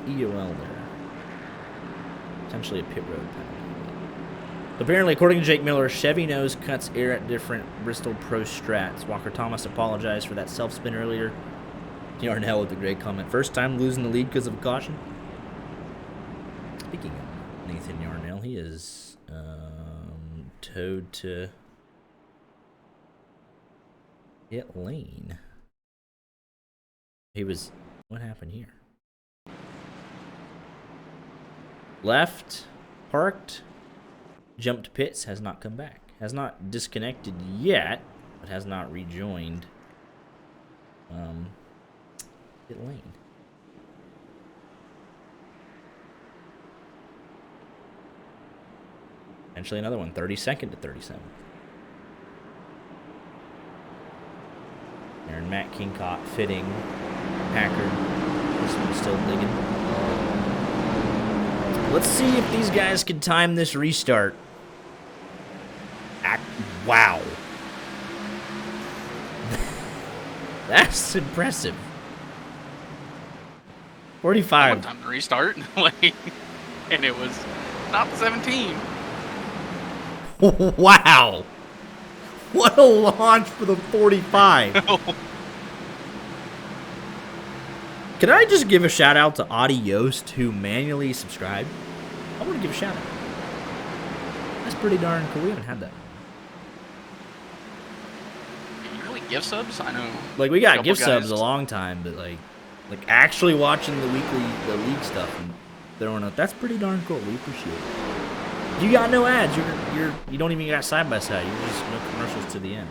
EOL there. Potentially a pit road penalty. Apparently, according to Jake Miller, Chevy nose cuts air at different Bristol Pro Strats. Walker Thomas apologized for that self-spin earlier. Yarnell with a great comment. First time losing the lead because of a caution. Speaking of, Nathan Yarnell. He is towed to pit lane. He was... What happened here? Left, parked, jumped pits, has not come back. Has not disconnected yet, but has not rejoined pit lane. Eventually another one, 32nd to 37th. Aaron Matt Kingcott fitting. Packard. This one's still digging. Let's see if these guys can time this restart. Wow. That's impressive. 45. One time to restart, and it was not the 17. Wow. What a launch for the 45. Can I just give a shout out to Audie Yost, who manually subscribed? I want to give a shout out. That's pretty darn cool. We haven't had that. You really give subs? I know. Like, we got gift subs a long time, but like actually watching the league stuff and throwing up, that's pretty darn cool. We appreciate it. You got no ads. You don't even got side by side. You're just no commercials to the end.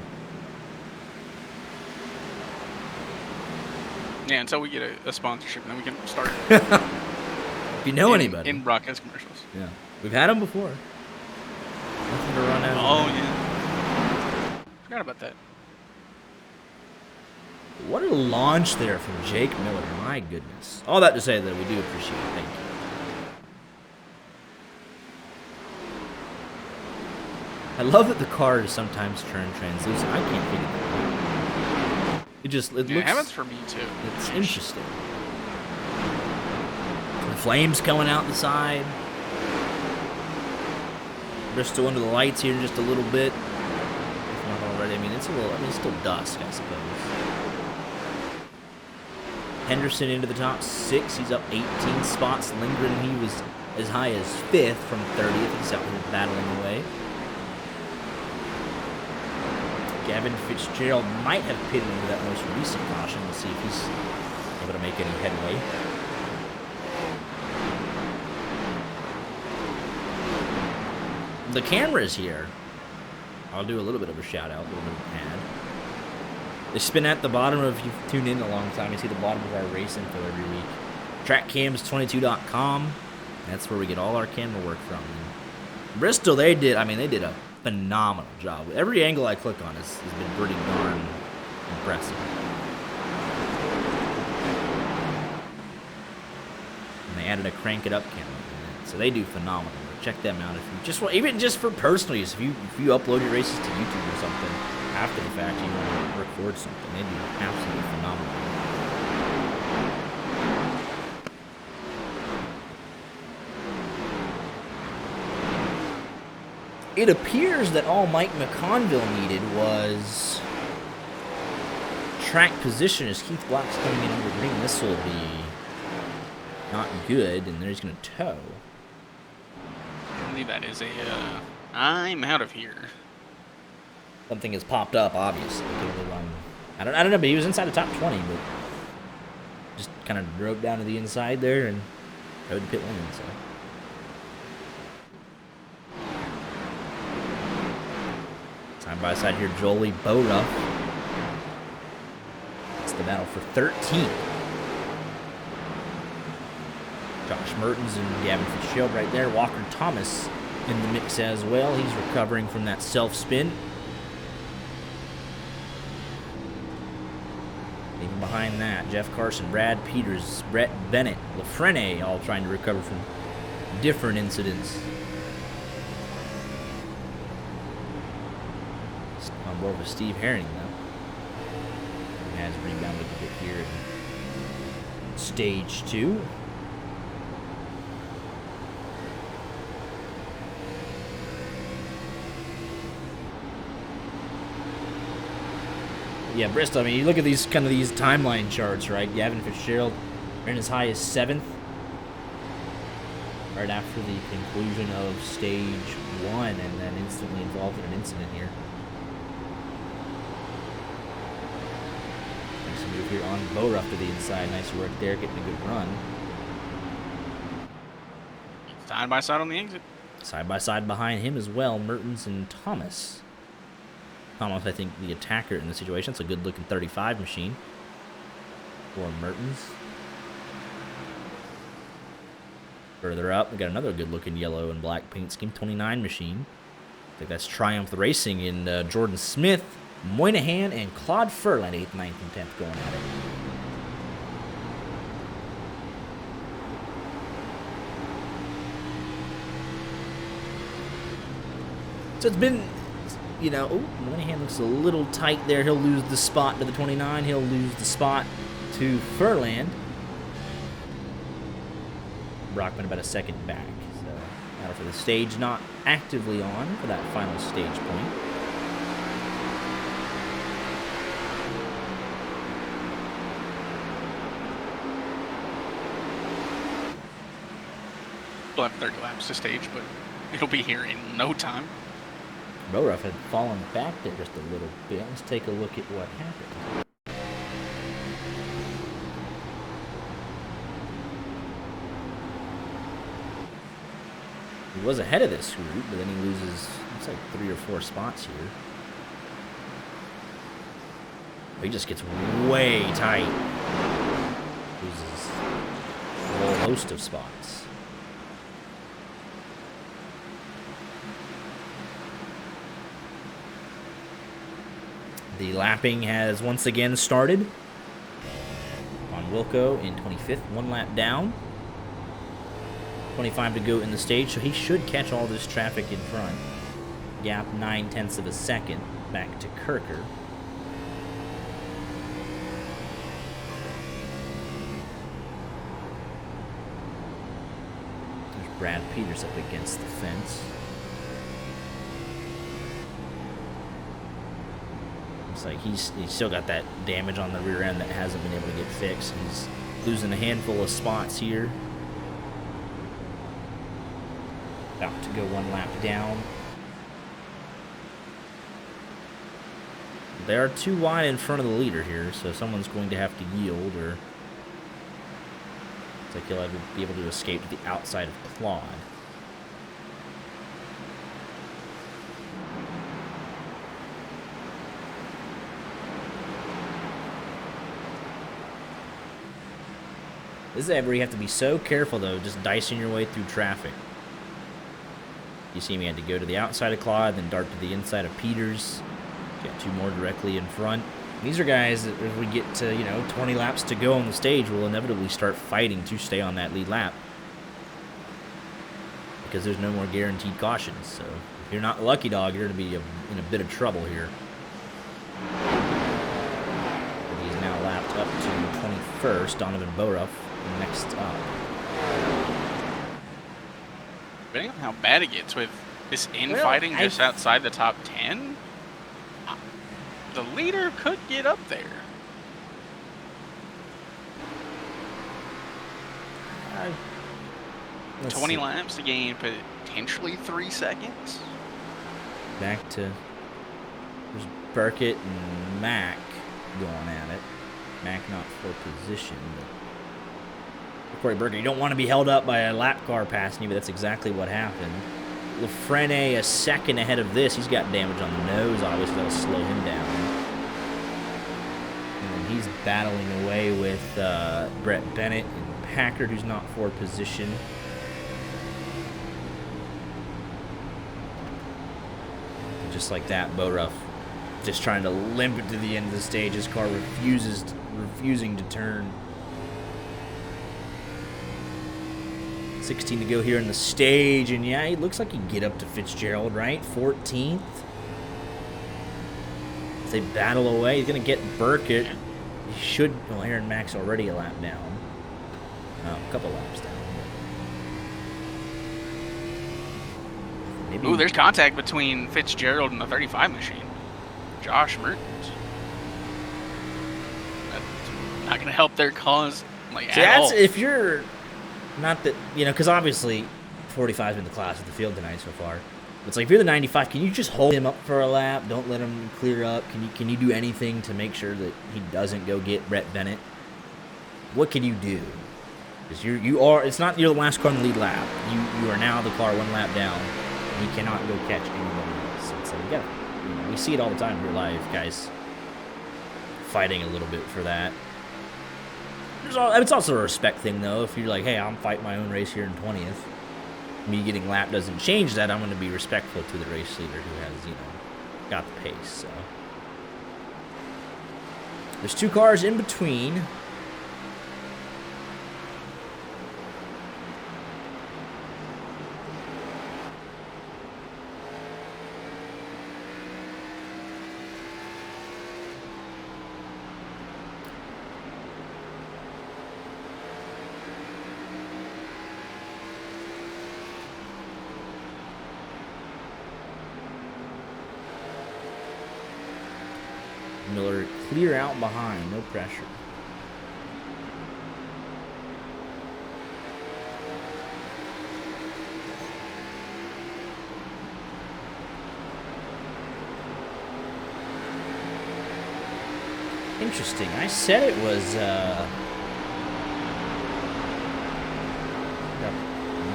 Yeah, until we get a sponsorship, and then we can start. If you know anybody. In broadcast commercials. Yeah. We've had them before. Nothing to run out of. Oh, yeah. Forgot about that. What a launch there from Jake Miller. My goodness. All that to say that we do appreciate it. Thank you. I love that the cars sometimes turn translucent. I can't figure that out. It looks... It happens for me, too. It's interesting. The flames coming out the side. Bristol under the lights here in just a little bit. If not already. I mean, it's still dusk, I suppose. Henderson into the top 6. He's up 18 spots. Lindgren, he was as high as 5th from 30th. He's out here battling away. Gavin Fitzgerald might have pitted into that most recent caution. We'll see if he's able to make any headway. The cameras here, I'll do a little bit of a shout out, a little bit of an ad. They spin at the bottom of, if you've tuned in a long time, you see the bottom of our race info every week. TrackCams22.com, that's where we get all our camera work from. And Bristol, they did a phenomenal job. Every angle I click on has been pretty darn impressive. And they added a crank it up camera, so they do phenomenal work. Check them out if you just want, even just for personal use. If you upload your races to YouTube or something after the fact, you want to record something, they do absolutely phenomenal work. It appears that all Mike McConville needed was track position as Keith Black's coming in under green. This will be not good, and they're just going to tow. I believe that is a, I'm out of here. Something has popped up, obviously. I don't know, but he was inside the top 20, but just kind of drove down to the inside there and rode the pit lane, so. Side by side here, Jolie Boruff. It's the battle for 13. Josh Mertens and Gavin Fitzgerald right there. Walker Thomas in the mix as well. He's recovering from that self-spin. Even behind that, Jeff Carson, Brad Peters, Brett Bennett, LaFrene all trying to recover from different incidents. On board with Steve Herring, though. He has rebounded a bit here in stage 2. Yeah, Bristol, I mean, you look at these timeline charts, right? Gavin Fitzgerald ran as high as 7th. right after the conclusion of stage 1, and then instantly involved in an incident here. Nice move here on Boruff to the inside. Nice work there, getting a good run. Side by side on the exit. Side by side behind him as well, Mertens and Thomas. Thomas, I think, the attacker in the situation. It's a good-looking 35 machine for Mertens. Further up, we got another good-looking yellow and black paint scheme, 29 machine. I think that's Triumph Racing in Jordan Smith, Moynihan, and Claude Furlan, 8th, 9th, and 10th going at it. So it's been, you know, Moynihan looks a little tight there. He'll lose the spot to the 29. He'll lose the spot to Furlan. Brockman about a second back. So battle for the stage not actively on for that final stage point. We'll have 30 laps to stage, but it'll be here in no time. Boruff had fallen back there just a little bit. Let's take a look at what happened. He was ahead of this group, but then he loses, it's like 3 or 4 spots here. He just gets way tight. Loses a whole host of spots. The lapping has once again started on Wilco in 25th, 1 lap down. 25 to go in the stage, so he should catch all this traffic in front. Gap 9/10 of a second back to Kirker. There's Brad Peters up against the fence. Looks like he's still got that damage on the rear end that hasn't been able to get fixed. He's losing a handful of spots here. About to go 1 lap down. They are too wide in front of the leader here, so someone's going to have to yield, or it's like he'll have to be able to escape to the outside of Claude. This is where you have to be so careful, though, just dicing your way through traffic. You see me had to go to the outside of Claude, then dart to the inside of Peters. Got 2 more directly in front. These are guys that, if we get to, 20 laps to go on the stage, will inevitably start fighting to stay on that lead lap. Because there's no more guaranteed cautions. So if you're not lucky dog, you're going to be in a bit of trouble here. But he's now lapped up to 21st. Donovan Boruff next up. Depending on how bad it gets with this infighting just outside the top 10, the leader could get up there. 20 laps to gain potentially 3 seconds. Back to there's Burkett and Mack going at it. Mack not for position, but Corey Burkett, you don't want to be held up by a lap car passing you, but that's exactly what happened. Lafrene a second ahead of this. He's got damage on the nose, obviously that'll slow him down. And then he's battling away with Brett Bennett and Packard, who's not for position. And just like that, Boruff just trying to limp it to the end of the stage. His car refusing to turn. 16 to go here in the stage, and yeah, it looks like he can get up to Fitzgerald, right? 14th. As they battle away, he's going to get Burkett. He should, well, Aaron Mack's already a lap down. A couple laps down. Maybe. Ooh, there's contact between Fitzgerald and the 35 machine. Josh Mertens. That's not going to help their cause, like, at all. If you're... Not that, because obviously 45 has been the class of the field tonight so far. It's like if you're the 95, can you just hold him up for a lap? Don't let him clear up. Can you do anything to make sure that he doesn't go get Brett Bennett? What can you do? Because it's not you're the last car in the lead lap. You are now the car 1 lap down. And you cannot go catch anybody else. So it's like we see it all the time in real life, guys. Fighting a little bit for that. It's also a respect thing though. If you're like, hey, I'm fighting my own race here in 20th. Me getting lap doesn't change that. I'm going to be respectful to the race leader who has, got the pace. So there's 2 cars in between. Miller clear out behind, no pressure. Interesting. I said it was the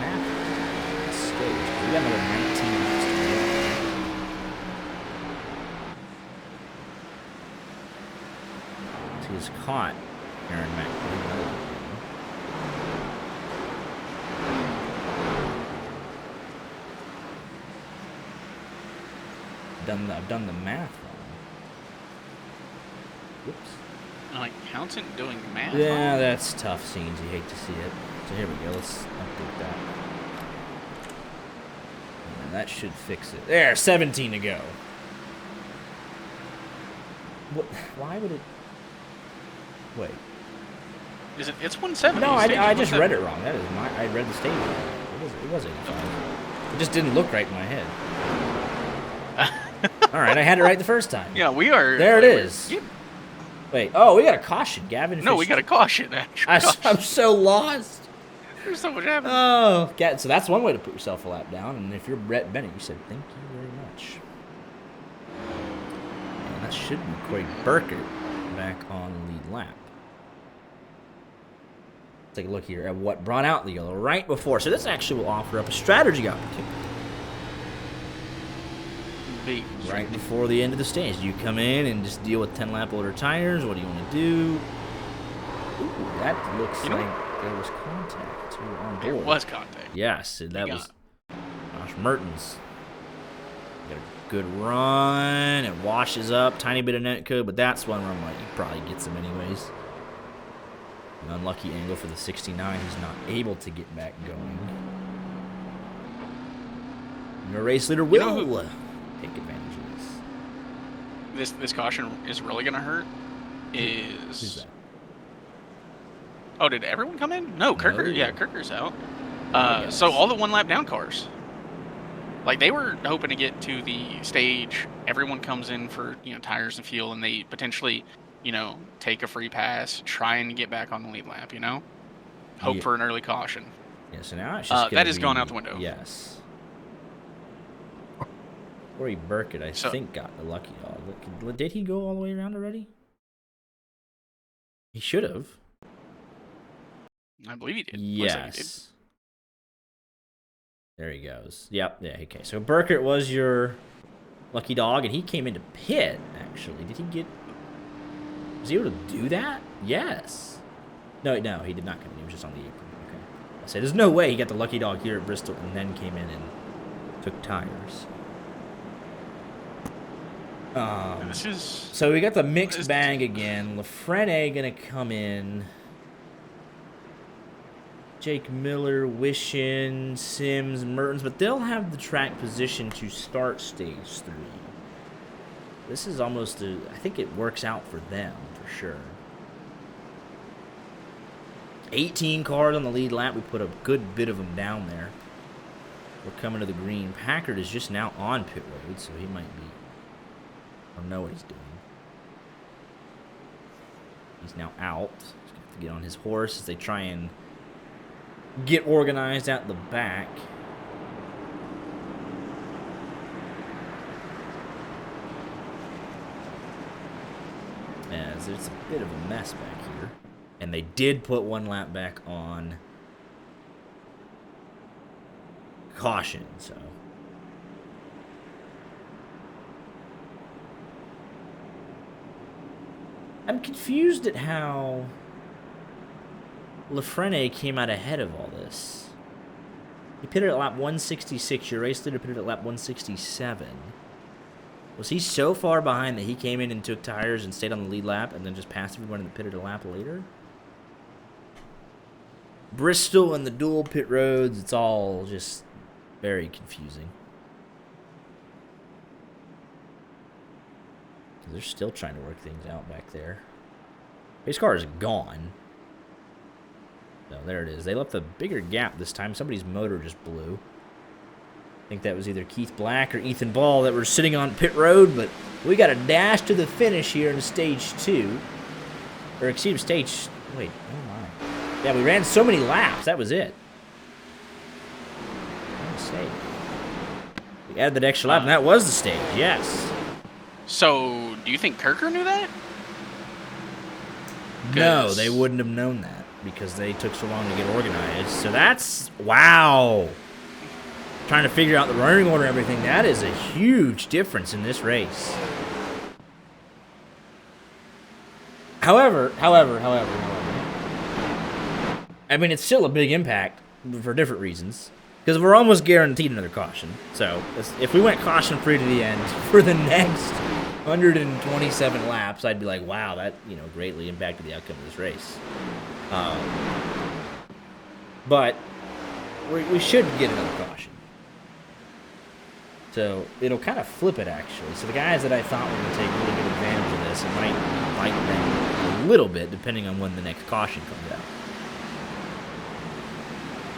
map stage. We got another 19 minutes to go. He's caught Aaron McLean. I've done the math wrong. Whoops. Like counting doing math? Yeah, that's tough scenes. You hate to see it. So here we go. Let's update that. And that should fix it. There, 17 to go. What? Why would it? Wait. Is it? It's 170. No, I just read it wrong. That is I read the stage wrong. It was 85. It just didn't look right in my head. All right, I had it right the first time. Yeah, we are. There it is. Wait. Oh, we got a caution, Gavin. No, we got a caution. I'm so lost. There's so much happening. Oh, so that's one way to put yourself a lap down. And if you're Brett Bennett, you said thank you very much. And that should be Corey Burkert back on the lead lap. Take a look here at what brought out the yellow right before. So this actually will offer up a strategy opportunity. Right before the end of the stage. Do you come in and just deal with 10 lap older tires? What do you want to do? Ooh, that looks like there was contact on board. There was contact. Yes, that was Josh Mertens. Got a good run. It washes up. Tiny bit of net code, but that's one where I'm like, he probably gets him anyways. An unlucky angle for the 69. He's not able to get back going. And the race leader will take advantage of this. This caution is really going to hurt. Who's that? Oh, did everyone come in? No, Kirker. No. Yeah, Kirker's out. So all the 1 lap down cars. Like they were hoping to get to the stage. Everyone comes in for tires and fuel, and they potentially take a free pass, try and get back on the lead lap. Hope for an early caution. Yeah. So now it's just that has gone out the window. Yes. Corey Burkett, I think, got the lucky dog. Did he go all the way around already? He should have. I believe he did. Yes. Like he did. There he goes. Yep. Yeah. Okay. So Burkett was your lucky dog, and he came into pit. Actually, did he get? Was he able to do that? Yes. No, he did not come in. He was just on the apron. Okay. I say there's no way he got the lucky dog here at Bristol and then came in and took tires. So we got the mixed bag again. Lafrene gonna come in. Jake Miller, Wishin, Sims, Mertens, but they'll have the track position to start stage 3. This is almost I think it works out for them for sure. 18 cars on the lead lap. We put a good bit of them down there. We're coming to the green. Packard is just now on pit road, so he might be. I don't know what he's doing. He's now out. He's going to have to get on his horse as they try and get organized at the back. as it's a bit of a mess back here. And they did put 1 lap back on caution, so. I'm confused at how Lafrene came out ahead of all this. He pitted at lap 166. Your race leader pitted at lap 167. Was he so far behind that he came in and took tires and stayed on the lead lap and then just passed everyone and pitted a lap later? Bristol and the dual pit roads, it's all just very confusing. They're still trying to work things out back there. Pace car is gone. So there it is. They left a bigger gap this time. Somebody's motor just blew. I think that was either Keith Black or Ethan Ball that were sitting on pit road, but we got a dash to the finish here in stage 2. Or excuse me, stage... Wait, oh my. Yeah, we ran so many laps. That was it. No mistake. We added that extra lap, and that was the stage, yes. So, do you think Kirker knew that? No, they wouldn't have known that because they took so long to get organized. So that's... Wow. Trying to figure out the running order and everything. That is a huge difference in this race. However, I mean, it's still a big impact for different reasons. Because we're almost guaranteed another caution. So, if we went caution-free to the end for the next 127 laps, I'd be like, wow, that, greatly impacted the outcome of this race. But we should get another caution. So, it'll kind of flip it, actually. So, the guys that I thought were going to take really good advantage of this, it might bite them a little bit, depending on when the next caution comes out.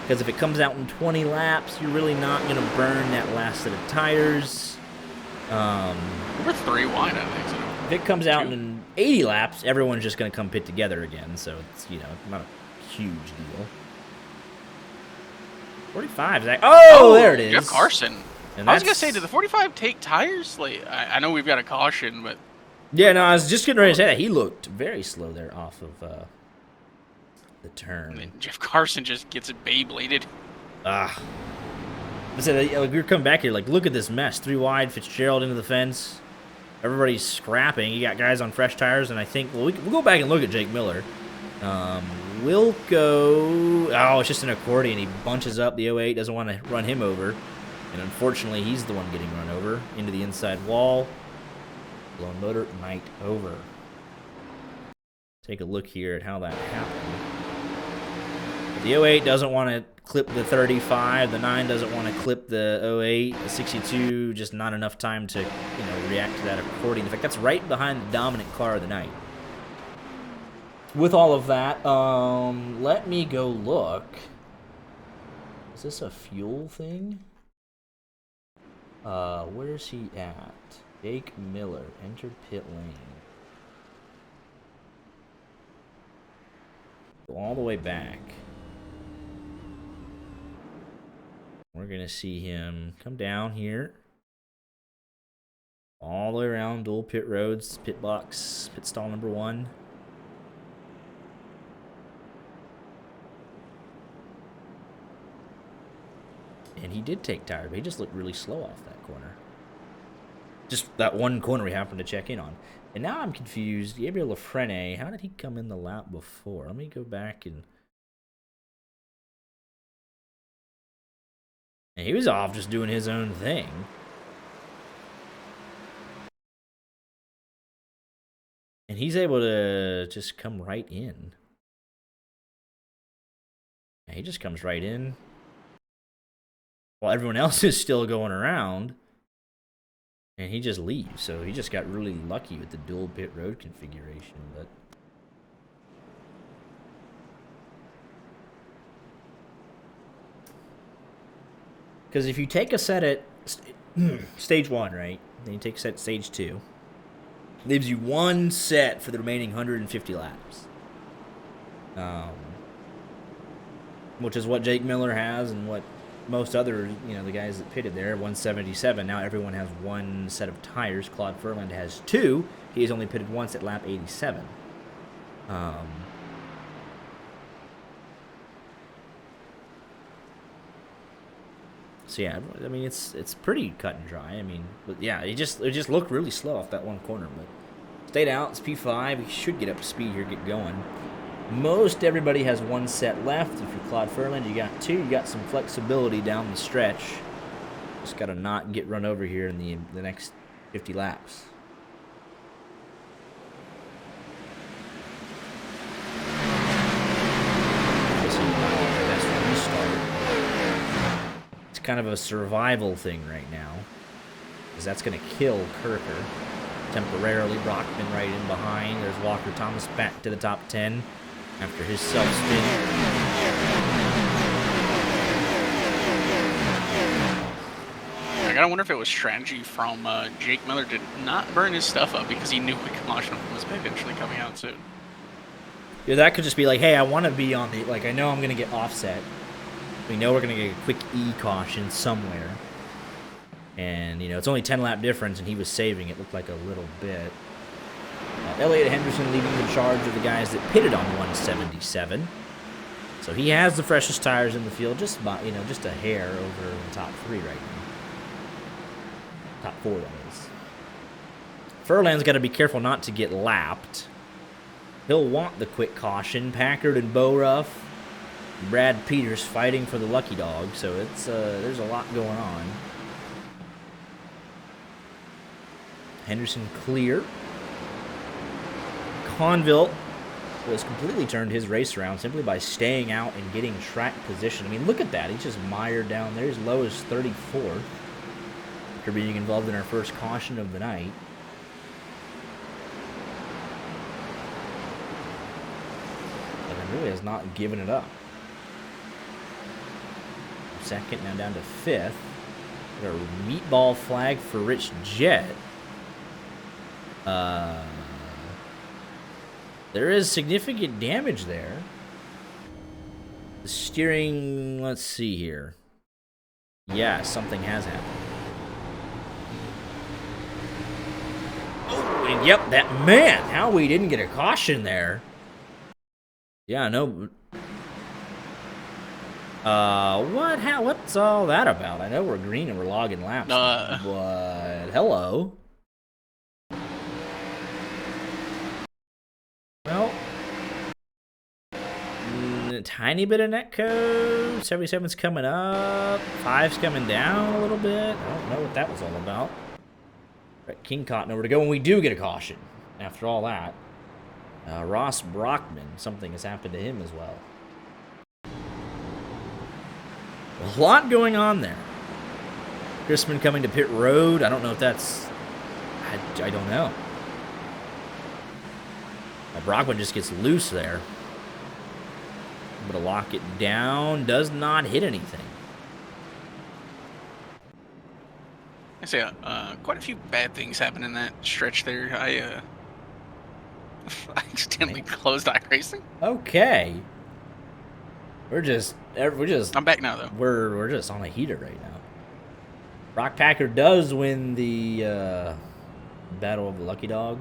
Because if it comes out in 20 laps, you're really not going to burn that last set of tires. We're 3 wide, I think. So. If it comes out in 80 laps, everyone's just going to come pit together again. So it's, not a huge deal. 45 is that? Oh, there it is. Jeff Carson. And I was going to say, did the 45 take tires? Like, I know we've got a caution, but... Yeah, no, I was just getting ready to say that. He looked very slow there off of... the turn. And Jeff Carson just gets it Beybladed. We were coming back here, look at this mess. 3 wide, Fitzgerald into the fence. Everybody's scrapping. You got guys on fresh tires, and I think, we'll go back and look at Jake Miller. We'll go... Oh, it's just an accordion. He bunches up. The 08 doesn't want to run him over. And unfortunately, he's the one getting run over into the inside wall. Blown motor, night over. Take a look here at how that happened. The 08 doesn't want to clip the 35. The 9 doesn't want to clip the 08. The 62, just not enough time to, react to that accordion. In fact, that's right behind the dominant car of the night. With all of that, let me go look. Is this a fuel thing? Where's he at? Jake Miller, entered pit lane. Go all the way back. We're going to see him come down here. All the way around dual pit roads, pit box, pit stall number 1. And he did take tire, but he just looked really slow off that corner. Just that one corner we happened to check in on. And now I'm confused. Gabriel Lafrene, how did he come in the lap before? Let me go back and... And he was off just doing his own thing. And he's able to just come right in. And he just comes right in. While everyone else is still going around. And he just leaves. So he just got really lucky with the dual pit road configuration. But because if you take a set at stage 1, right? Then you take a set at stage 2. Leaves you 1 set for the remaining 150 laps. Which is what Jake Miller has and what most other, the guys that pitted there, 177. Now everyone has one set of tires. Claude Furland has two. He's only pitted once at lap 87. So yeah, I mean it's pretty cut and dry. I mean, but yeah, it just looked really slow off that one corner, but stayed out. It's P5. He should get up to speed here, get going. Most everybody has one set left. If you're Claude Furland, you got two. You got some flexibility down the stretch. Just got to not get run over here in the next 50 laps. It's kind of a survival thing right now, because that's going to kill Kirker temporarily. Brockman right in behind. There's Walker Thomas back to the top 10 after his self-spin. I gotta wonder if it was strategy from Jake Miller to not burn his stuff up because he knew a caution was eventually coming out soon. Yeah, that could just be like, hey, I want to be on the, I know I'm going to get offset. We know we're going to get a quick E caution somewhere. And, it's only 10 lap difference, and he was saving it. Looked like a little bit. Elliott Henderson leading the charge of the guys that pitted on 177. So he has the freshest tires in the field, just a hair over the top 3 right now. Top 4, that is. Furland's got to be careful not to get lapped. He'll want the quick caution. Packard and Boruff, Brad Peters fighting for the lucky dog. So it's there's a lot going on. Henderson clear. Conville was completely turned his race around simply by staying out and getting track position. I mean, look at that. He's just mired down there as low as 34th after being involved in our first caution of the night. But he really has not given it up. Second, now down to 5th. Got a meatball flag for Rich Jett. There is significant damage there. The steering, let's see here. Yeah, something has happened. Oh, and yep, that man. How we didn't get a caution there. Yeah, no. What's all that about? I know we're green and we're logging laps. But hello. Well, a tiny bit of netcode. 77's coming up. 5's coming down a little bit. I don't know what that was all about. Right, King caught nowhere to go, and we do get a caution after all that. Ross Brockman, something has happened to him as well. A lot going on there. Chrisman coming to pit road. I don't know if that's... I don't know. Brockman just gets loose there. Able to lock it down. Does not hit anything. I say quite a few bad things happened in that stretch there. I accidentally closed iRacing. Okay. We're just. I'm back now though. We're just on a heater right now. Brock Packard does win the Battle of the Lucky Dog.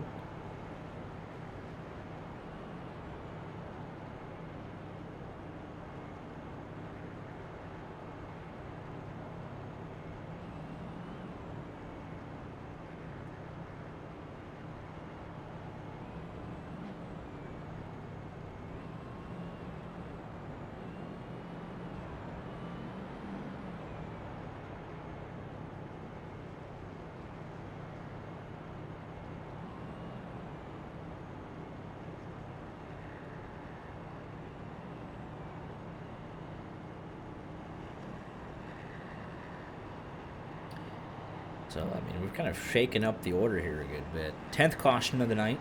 So, I mean, we've kind of shaken up the order here a good bit. 10th caution of the night.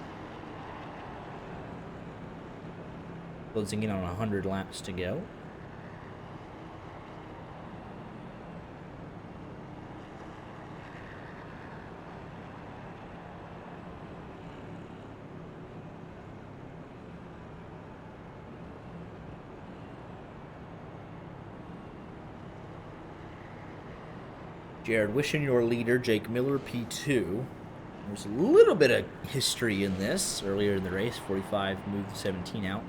Closing in on 100 laps to go. Jared Wishing, your leader. Jake Miller, P2. There's a little bit of history in this. Earlier in the race, 45 moved 17 out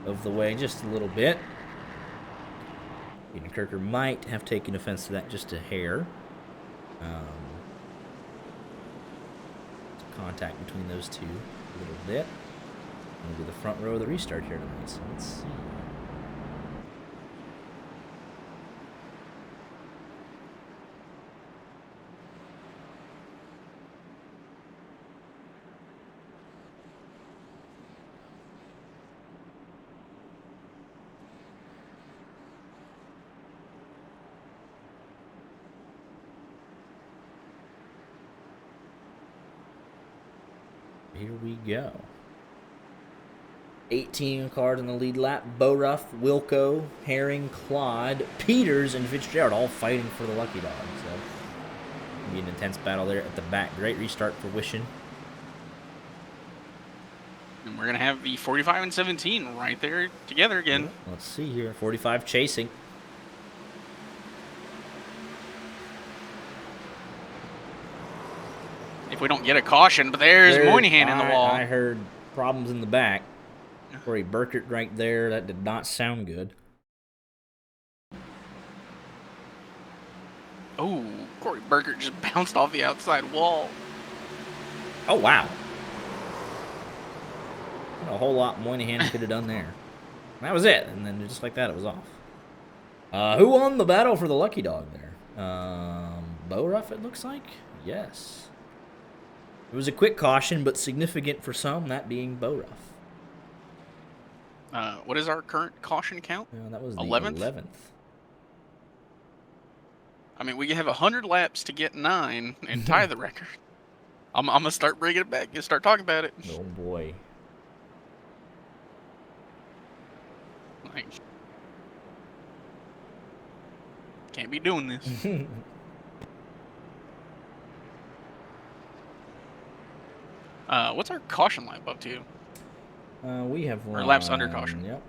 of the way just a little bit. Aiden Kirker might have taken offense to that just a hair. Contact between those two a little bit. It'll be the front row of the restart here tonight, so let's see. Here we go. 18 cars in the lead lap. Boruff, Wilco, Herring, Claude, Peters, and Fitzgerald all fighting for the lucky dog. So it'll be an intense battle there at the back. Great restart for Wishing. And we're going to have the 45 and 17 right there together again. Yeah, let's see here. 45 chasing. If we don't get a caution, but there's Moynihan in the wall. I heard problems in the back. Corey Burkett right there. That did not sound good. Oh, Corey Burkett just bounced off the outside wall. Oh, wow. Not a whole lot Moynihan could have done there. That was it. And then just like that, it was off. Who won the battle for the lucky dog there? Boruff, it looks like? Yes. It was a quick caution, but significant for some, that being Boruff. What is our current caution count? That was the 11th. I mean, we have 100 laps to get 9 and tie the record. I'm gonna start bringing it back and start talking about it. Oh boy. Like, can't be doing this. What's our caution lap up to? We have or laps under caution. Yep.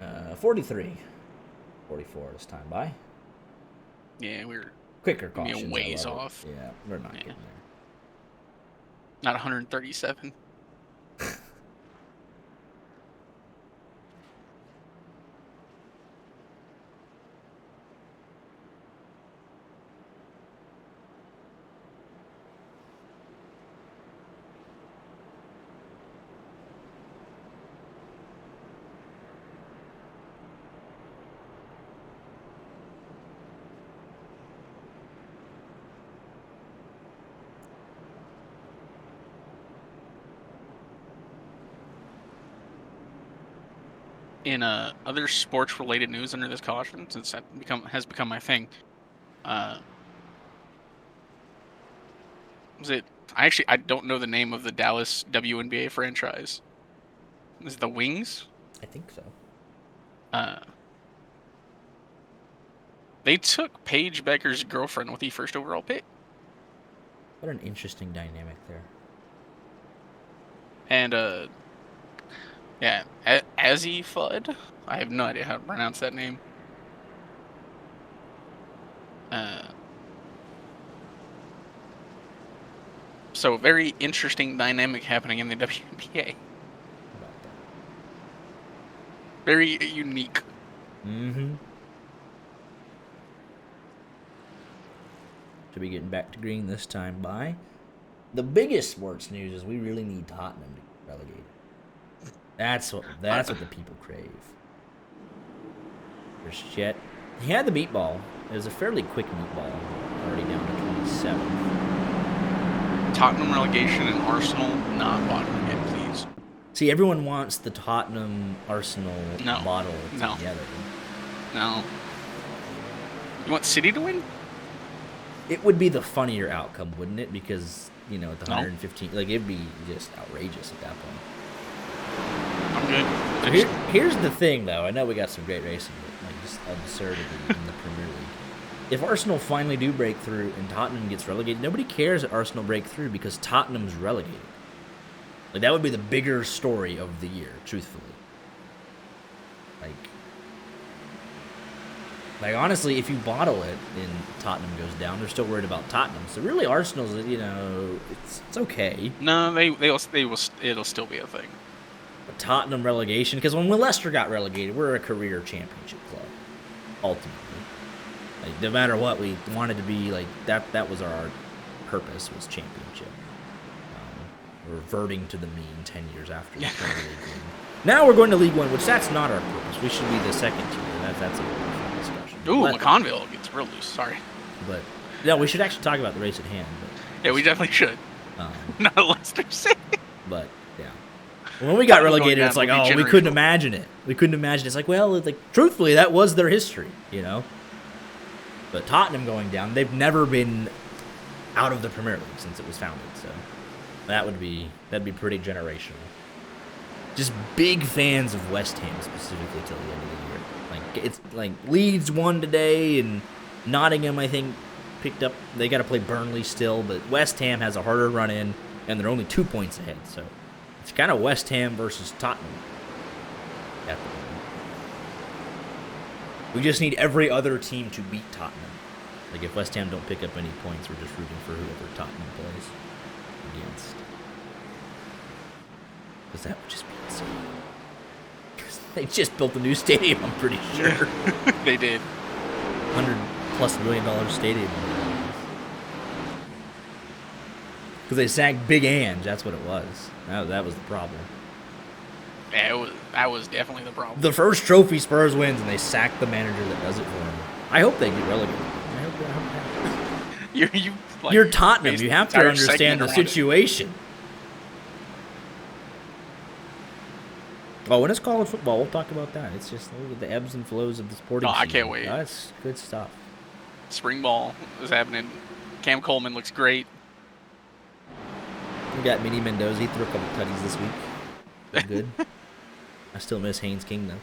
Uh, 43. 44 this time by. Yeah, we're quicker caution. A ways off. Yeah, we're not getting there. Not 137. In other sports-related news under this caution, since that has become my thing, was it? I don't know the name of the Dallas WNBA franchise. Is it the Wings? I think so. They took Paige Becker's girlfriend with the first overall pick. What an interesting dynamic there. And yeah, Azzy Fudd. I have no idea how to pronounce that name. So very interesting dynamic happening in the WNBA. Very unique. Mm-hmm. Should be getting back to green this time by. The biggest sports news is we really need Tottenham to get relegated. That's what the people crave. There's Chet. He had the meatball. It was a fairly quick meatball. Already down to 27th. Tottenham relegation and Arsenal not bottom again, please. See, everyone wants the Tottenham Arsenal bottle together. No. You want City to win? It would be the funnier outcome, wouldn't it? Because, you know, at the 115, like, it'd be just outrageous at that point. I'm good. So here's the thing, though. I know we got some great racing, but like just absurdity in the Premier League. If Arsenal finally do break through and Tottenham gets relegated, nobody cares that Arsenal break through because Tottenham's relegated. Like, that would be the bigger story of the year, truthfully. Like, Like, honestly, if you bottle it and Tottenham goes down, they're still worried about Tottenham. So really, Arsenal's, it's okay. No, it'll still be a thing. But Tottenham relegation, because when Leicester got relegated, we're a career championship club, ultimately. Like, no matter what, we wanted to be like that. That was our purpose, was championship. Reverting to the mean 10 years after the Premier League win. Now we're going to League One, which that's not our purpose. We should be the second tier. That's a different discussion. Ooh, McConville gets real loose. Sorry. But no, we should actually talk about the race at hand. Yeah, we definitely should. Not Leicester City. But yeah, when we got relegated, it's like, oh, we couldn't imagine it. We couldn't imagine. It's like, well, like truthfully, that was their history, But Tottenham going down, they've never been out of the Premier League since it was founded. So that'd be pretty generational. Just big fans of West Ham specifically till the end of the year. Like, it's like Leeds won today, and Nottingham, I think, picked up. They got to play Burnley still, but West Ham has a harder run in, and they're only 2 points ahead. So it's kind of West Ham versus Tottenham at the moment. We just need every other team to beat Tottenham. Like, if West Ham don't pick up any points, we're just rooting for whoever Tottenham plays against. Because that would just be insane. Because they just built a new stadium, I'm pretty sure. They did. $100+ million stadium. Because they sacked Big Ange, that's what it was. That was the problem. Yeah, that was definitely the problem. The first trophy Spurs wins, and they sack the manager that does it for them. I hope they get relegated. I hope that happens. You're Tottenham. You have to understand the situation. Oh, when it's college football, we'll talk about that. It's just the ebbs and flows of the sporting scene. I can't wait. That's good stuff. Spring ball is happening. Cam Coleman looks great. We got Minnie Mendoza. He threw a couple tutties this week. That's good. I still miss Haynes King, though.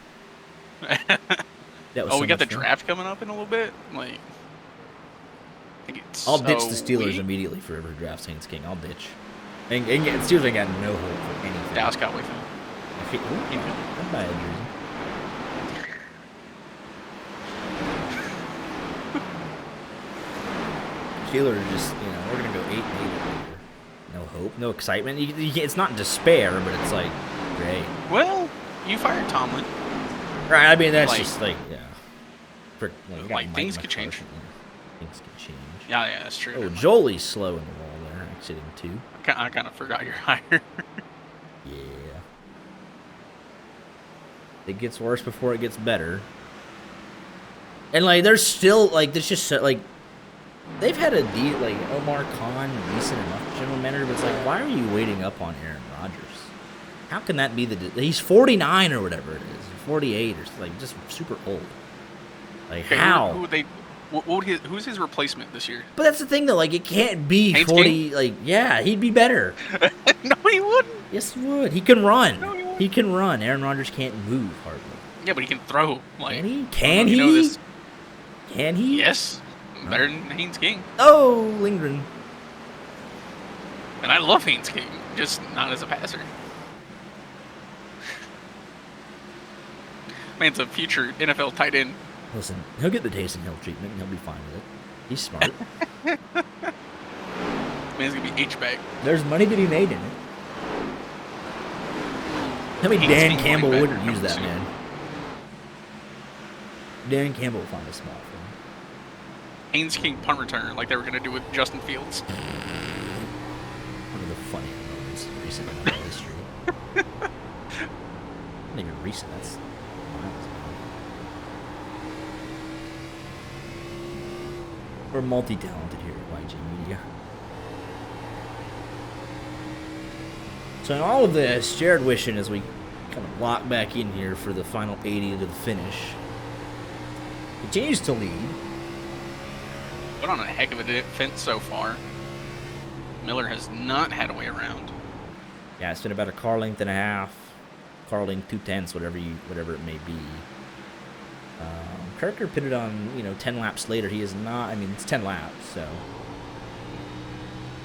We got the draft coming up in a little bit. Like, I'll ditch the Steelers immediately for whoever drafts Haynes King. I'll ditch. And Steelers ain't got no hope for anything. Dallas Cowboy fan. I'd buy a jersey. Steelers are just, we're going to go 8-8. No hope, no excitement. It's not despair, but it's like, great. Well, you fired Tomlin. Right, I mean, that's just like, yeah. Things could change. Things could change. Yeah, that's true. Oh, Jolie's slow in the wall there, exiting 2. I kind of forgot your hire. Yeah. It gets worse before it gets better. And, there's still, there's just, they've had a deal, Omar Khan, decent enough general manager, but it's like, why are you waiting up on Aaron Rodgers? How can that be he's 49 or whatever it is, 48 or something, just super old. How? Who's his replacement this year? But that's the thing, though, it can't be Haynes 40, King? Yeah, he'd be better. No, he wouldn't. Yes, he would. He can run. No, he wouldn't. He can run. Aaron Rodgers can't move hardly. Yeah, but he can throw. Can he? Can he? Can he? Yes. Better than Haynes King. Oh, Lindgren. And I love Haynes King, just not as a passer. Man's a future NFL tight end. Listen, he'll get the Taysom Hill treatment and he'll be fine with it. He's smart. Man's going to be H-back. There's money to be made in it. I mean, Dan Campbell wouldn't use that, man. Dan Campbell will find a spot for him. Haynes King punt return, like they were going to do with Justin Fields. One of the funniest moments in recent NFL history. Not even recent, that's miles ago. We're multi-talented here at YG Media. So in all of this, Jared Wishing, as we kind of lock back in here for the final 80 to the finish, continues to lead. Put on a heck of a defense so far. Miller has not had a way around. Yeah, it's been about a car length and a half, car length 2/10, whatever it may be. Kirker pitted on 10 laps later. He is not. I mean, it's 10 laps, so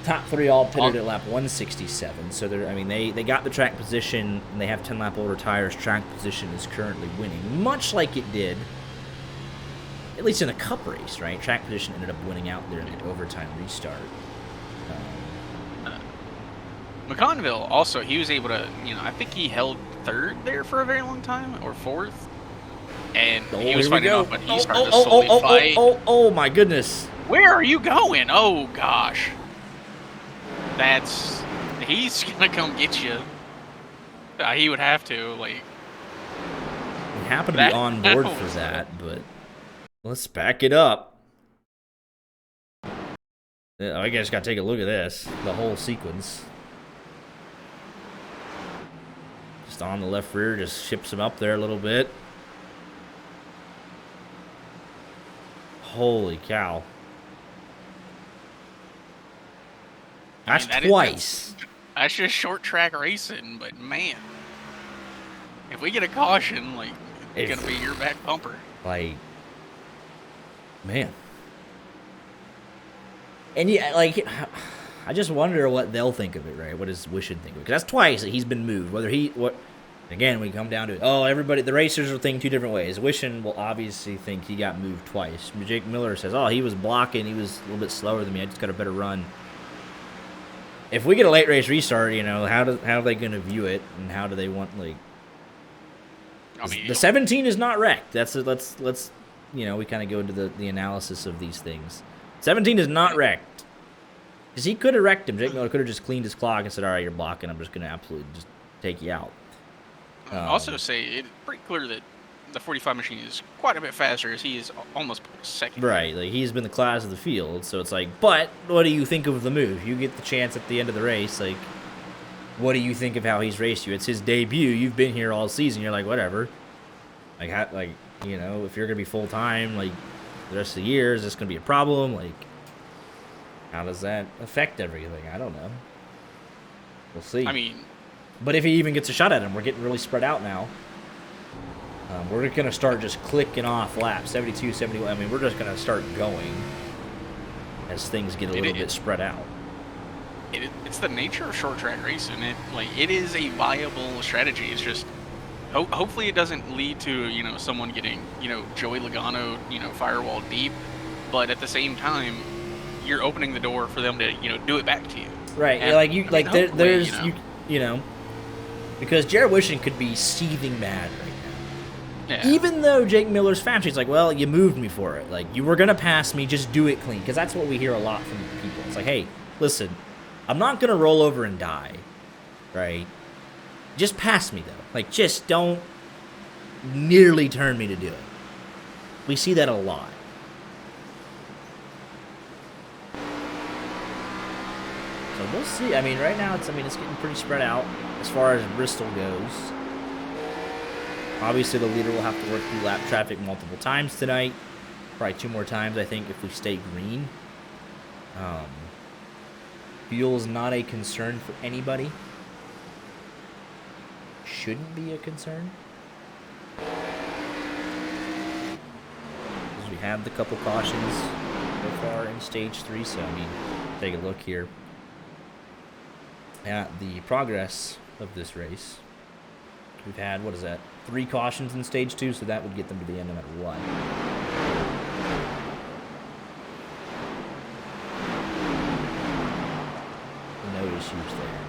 top 3 all pitted at lap 167. So they got the track position and they have 10 lap older tires. Track position is currently winning, much like it did at least in a cup race, right? Track position ended up winning out there in the overtime restart. McConville also, he was able to, I think he held third there for a very long time, or fourth. And he was fighting off, but he started to slowly fight. Oh, my goodness. Where are you going? Oh, gosh. He's going to come get you. He would have to, like. We happen to be on board for that, but let's back it up. I guess got to take a look at this, the whole sequence. Just on the left rear, just ships him up there a little bit. Holy cow. That's twice. That's just short track racing, but man, if we get a caution, like, it's going to be your back bumper. Like, man. And yeah, like, I just wonder what they'll think of it, right? What does Wishin think of it? Because that's twice that he's been moved. Again, we come down to it. Oh, everybody, the racers will think two different ways. Wishin will obviously think he got moved twice. Jake Miller says, oh, he was blocking. He was a little bit slower than me. I just got a better run. If we get a late race restart, how are they going to view it, and how do they want, like? The 17 is not wrecked. Let's we kind of go into the analysis of these things. 17 is not wrecked. Because he could have wrecked him. Jake Miller could have just cleaned his clock and said, all right, you're blocking. I'm just going to absolutely just take you out. Also say it's pretty clear that the 45 machine is quite a bit faster, as he is almost second. Right, like he's been the class of the field, so it's like, but what do you think of the move? You get the chance at the end of the race, like, what do you think of how he's raced you? It's his debut. You've been here all season. You're like, whatever. Like, if you're gonna be full time, like, the rest of the year, is this gonna be a problem? Like, how does that affect everything? I don't know. We'll see. I mean, but if he even gets a shot at him, we're getting really spread out now. We're going to start just clicking off laps, 72, 71. I mean, we're just going to start going as things get a little bit spread out. It's the nature of short track racing. It is a viable strategy. It's just, hopefully it doesn't lead to, someone getting, Joey Logano, firewall deep. But at the same time, you're opening the door for them to, do it back to you. Right. And, there's because Jared Wishing could be seething mad right now. Yeah. Even though Jake Miller's fast, he's like, well, you moved me for it. Like, you were going to pass me, just do it clean. Because that's what we hear a lot from people. It's like, hey, listen, I'm not going to roll over and die, right? Just pass me, though. Like, just don't nearly turn me to do it. We see that a lot. So we'll see. I mean, right now, it's getting pretty spread out as far as Bristol goes. Obviously, the leader will have to work through lap traffic multiple times tonight. Probably 2 more times, I think, if we stay green. Fuel is not a concern for anybody. Shouldn't be a concern. Because we have the couple cautions so far in Stage 3, so, take a look here at the progress of this race. We've had, 3 cautions in Stage 2, so that would get them to the end no matter what. No issues there.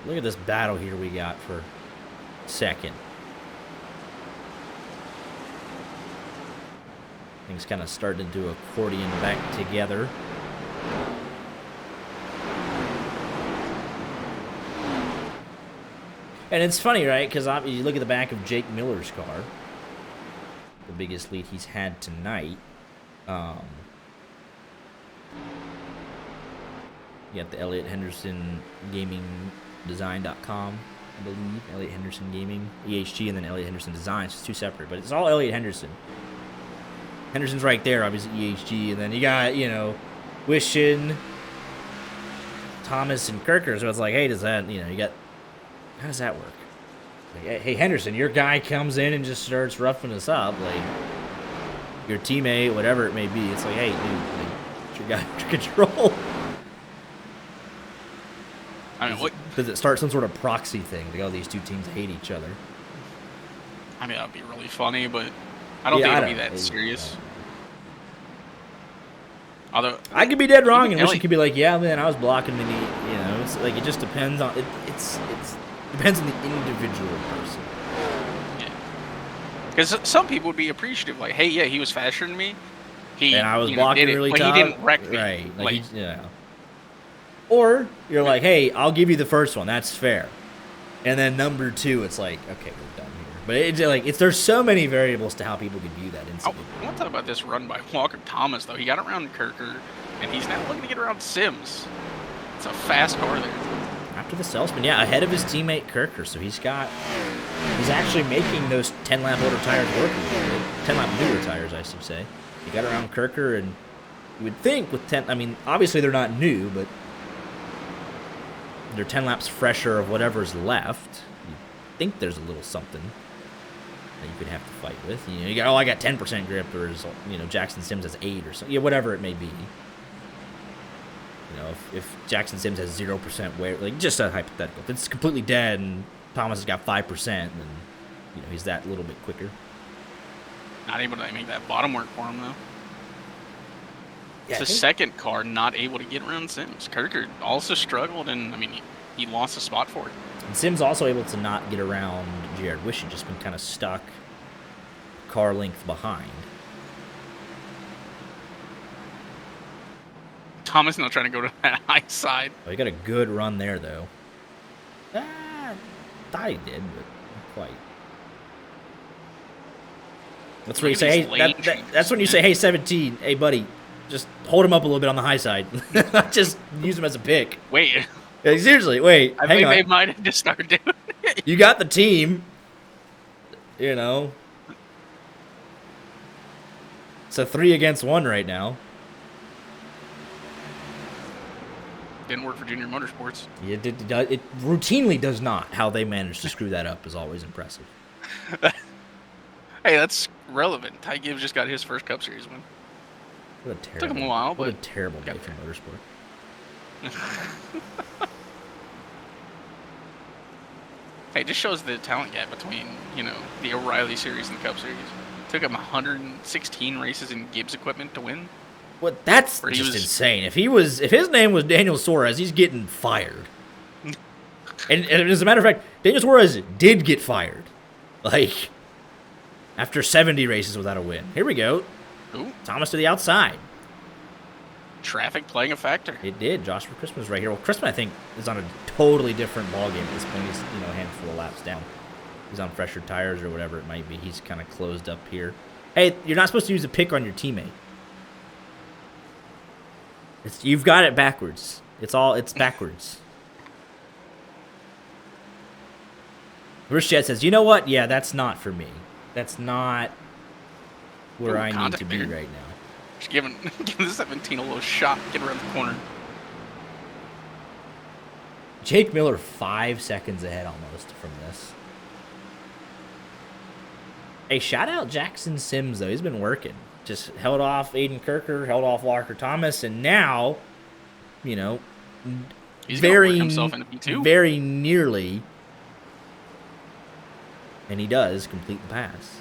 Look at this battle here we got for second. Things kind of started to accordion back together. And it's funny, right? Because you look at the back of Jake Miller's car, the biggest lead he's had tonight. You got the Elliott Henderson Gaming Design.com, I believe. Elliott Henderson Gaming, EHG, and then Elliott Henderson Design. It's 2 separate, but it's all Elliott Henderson. Henderson's right there, obviously, EHG. And then you got, Wishin, Thomas, and Kirker. So it's like, hey, does that, how does that work? Like, hey, Henderson, your guy comes in and just starts roughing us up. Like, your teammate, whatever it may be. It's like, hey, dude, get your guy under control. Does it start some sort of proxy thing? Like, oh, these 2 teams hate each other. That would be really funny, but I don't Yeah, think I it'll be don't- that serious. Although I could be dead wrong, and Ellie- Wishin could be like, "Yeah, man, I was blocking many." You know, it's like it just depends on it. It's depends on the individual person. Because some people would be appreciative, like, hey, yeah, he was faster than me. He And I was you know, blocking did it, really but tough. he didn't wreck me. Right, Like, he, you know. Or you're like, "Hey, I'll give you the first one. That's fair." And then number 2, it's like, "Okay, we're done here." But it's like there's so many variables to how people can view that I incident. want to talk about this run by Walker Thomas, though. He got around Kirker, and he's now looking to get around Sims. It's a fast car there. After the salesman, yeah, ahead of his teammate Kirker, so he's actually making those 10-lap older tires work. 10-lap newer tires, I should say. He got around Kirker, and you would think with 10, I mean, obviously they're not new, but they're 10 laps fresher of whatever's left. You think there's a little something that you could have to fight with. You know, you got, I got 10% grip, or Jackson Sims has 8 or something. Yeah, whatever it may be. You know, if Jackson Sims has 0% weight, like just a hypothetical, if it's completely dead and Thomas has got 5%, then he's that little bit quicker. Not able to make that bottom work for him, though. Yeah, It's the second car not able to get around Sims. Kirker also struggled, and, I mean, he lost a spot for it. And Sims also able to not get around Jared Wishing, just been kind of stuck car length behind. Thomas not trying to go to that high side. Oh, he got a good run there, though. Thought he did, but not quite. That's where you say, hey, that's when you say, hey, 17, hey, buddy, just hold him up a little bit on the high side. Just use him as a pick. Wait. Hey, seriously, wait. I hang think on. they might have just started doing it. You got the team. You know. It's a 3 against 1 right now. Didn't work for Junior Motorsports. Yeah, it routinely does not. How they managed to screw that up is always impressive. Hey, that's relevant. Ty Gibbs just got his first Cup Series win. What a terrible, Took him a while, what a but terrible day for motorsport. Hey, it just shows the talent gap between, the O'Reilly Series and the Cup Series. Took him 116 races in Gibbs equipment to win. What? That's Or he just was- insane. If his name was Daniel Suarez, he's getting fired. and as a matter of fact, Daniel Suarez did get fired. Like, after 70 races without a win. Here we go. Ooh, Thomas to the outside. traffic playing a factor. It did. Joshua Christmas right here. Well, Christmas, I think, is on a totally different ballgame at this point. He's, a handful of laps down. He's on fresher tires or whatever it might be. He's kind of closed up here. Hey, you're not supposed to use a pick on your teammate. You've got it backwards. It's backwards. Rich Jet says, you know what? Yeah, that's not for me. That's not where I need to be right now. Just giving the 17 a little shot, get around the corner. Jake Miller 5 seconds ahead almost from this. Hey, shout out Jackson Sims, though. He's been working. Just held off Aiden Kirker, held off Walker Thomas, and now, He's gonna work very, himself into P2. very nearly, and he does complete the pass.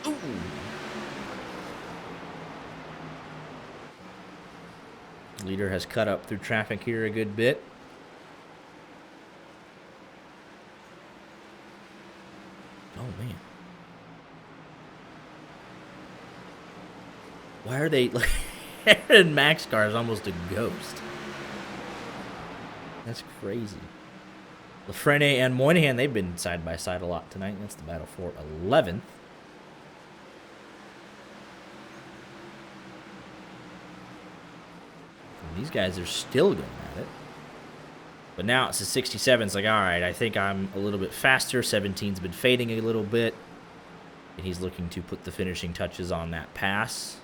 Ooh. Leader has cut up through traffic here a good bit. Oh, man. Why are they... And Max car is almost a ghost. That's crazy. Lafrene and Moynihan, they've been side by side a lot tonight. That's the battle for 11th. And these guys are still going at it. But now it's a 67. It's like, all right, I think I'm a little bit faster. 17's been fading a little bit. And he's looking to put the finishing touches on that pass.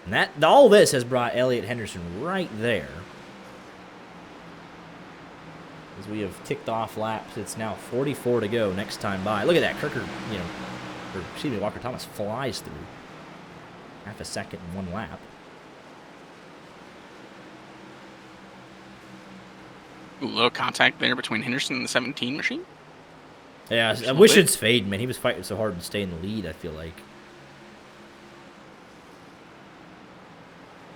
And all this has brought Elliott Henderson right there. As we have ticked off laps, it's now 44 to go next time by. Look at that. Kirker, Walker Thomas flies through. Half a second in one lap. Ooh, little contact there between Henderson and the 17 machine. Yeah, I wish it's fade, man. He was fighting so hard to stay in the lead, I feel like.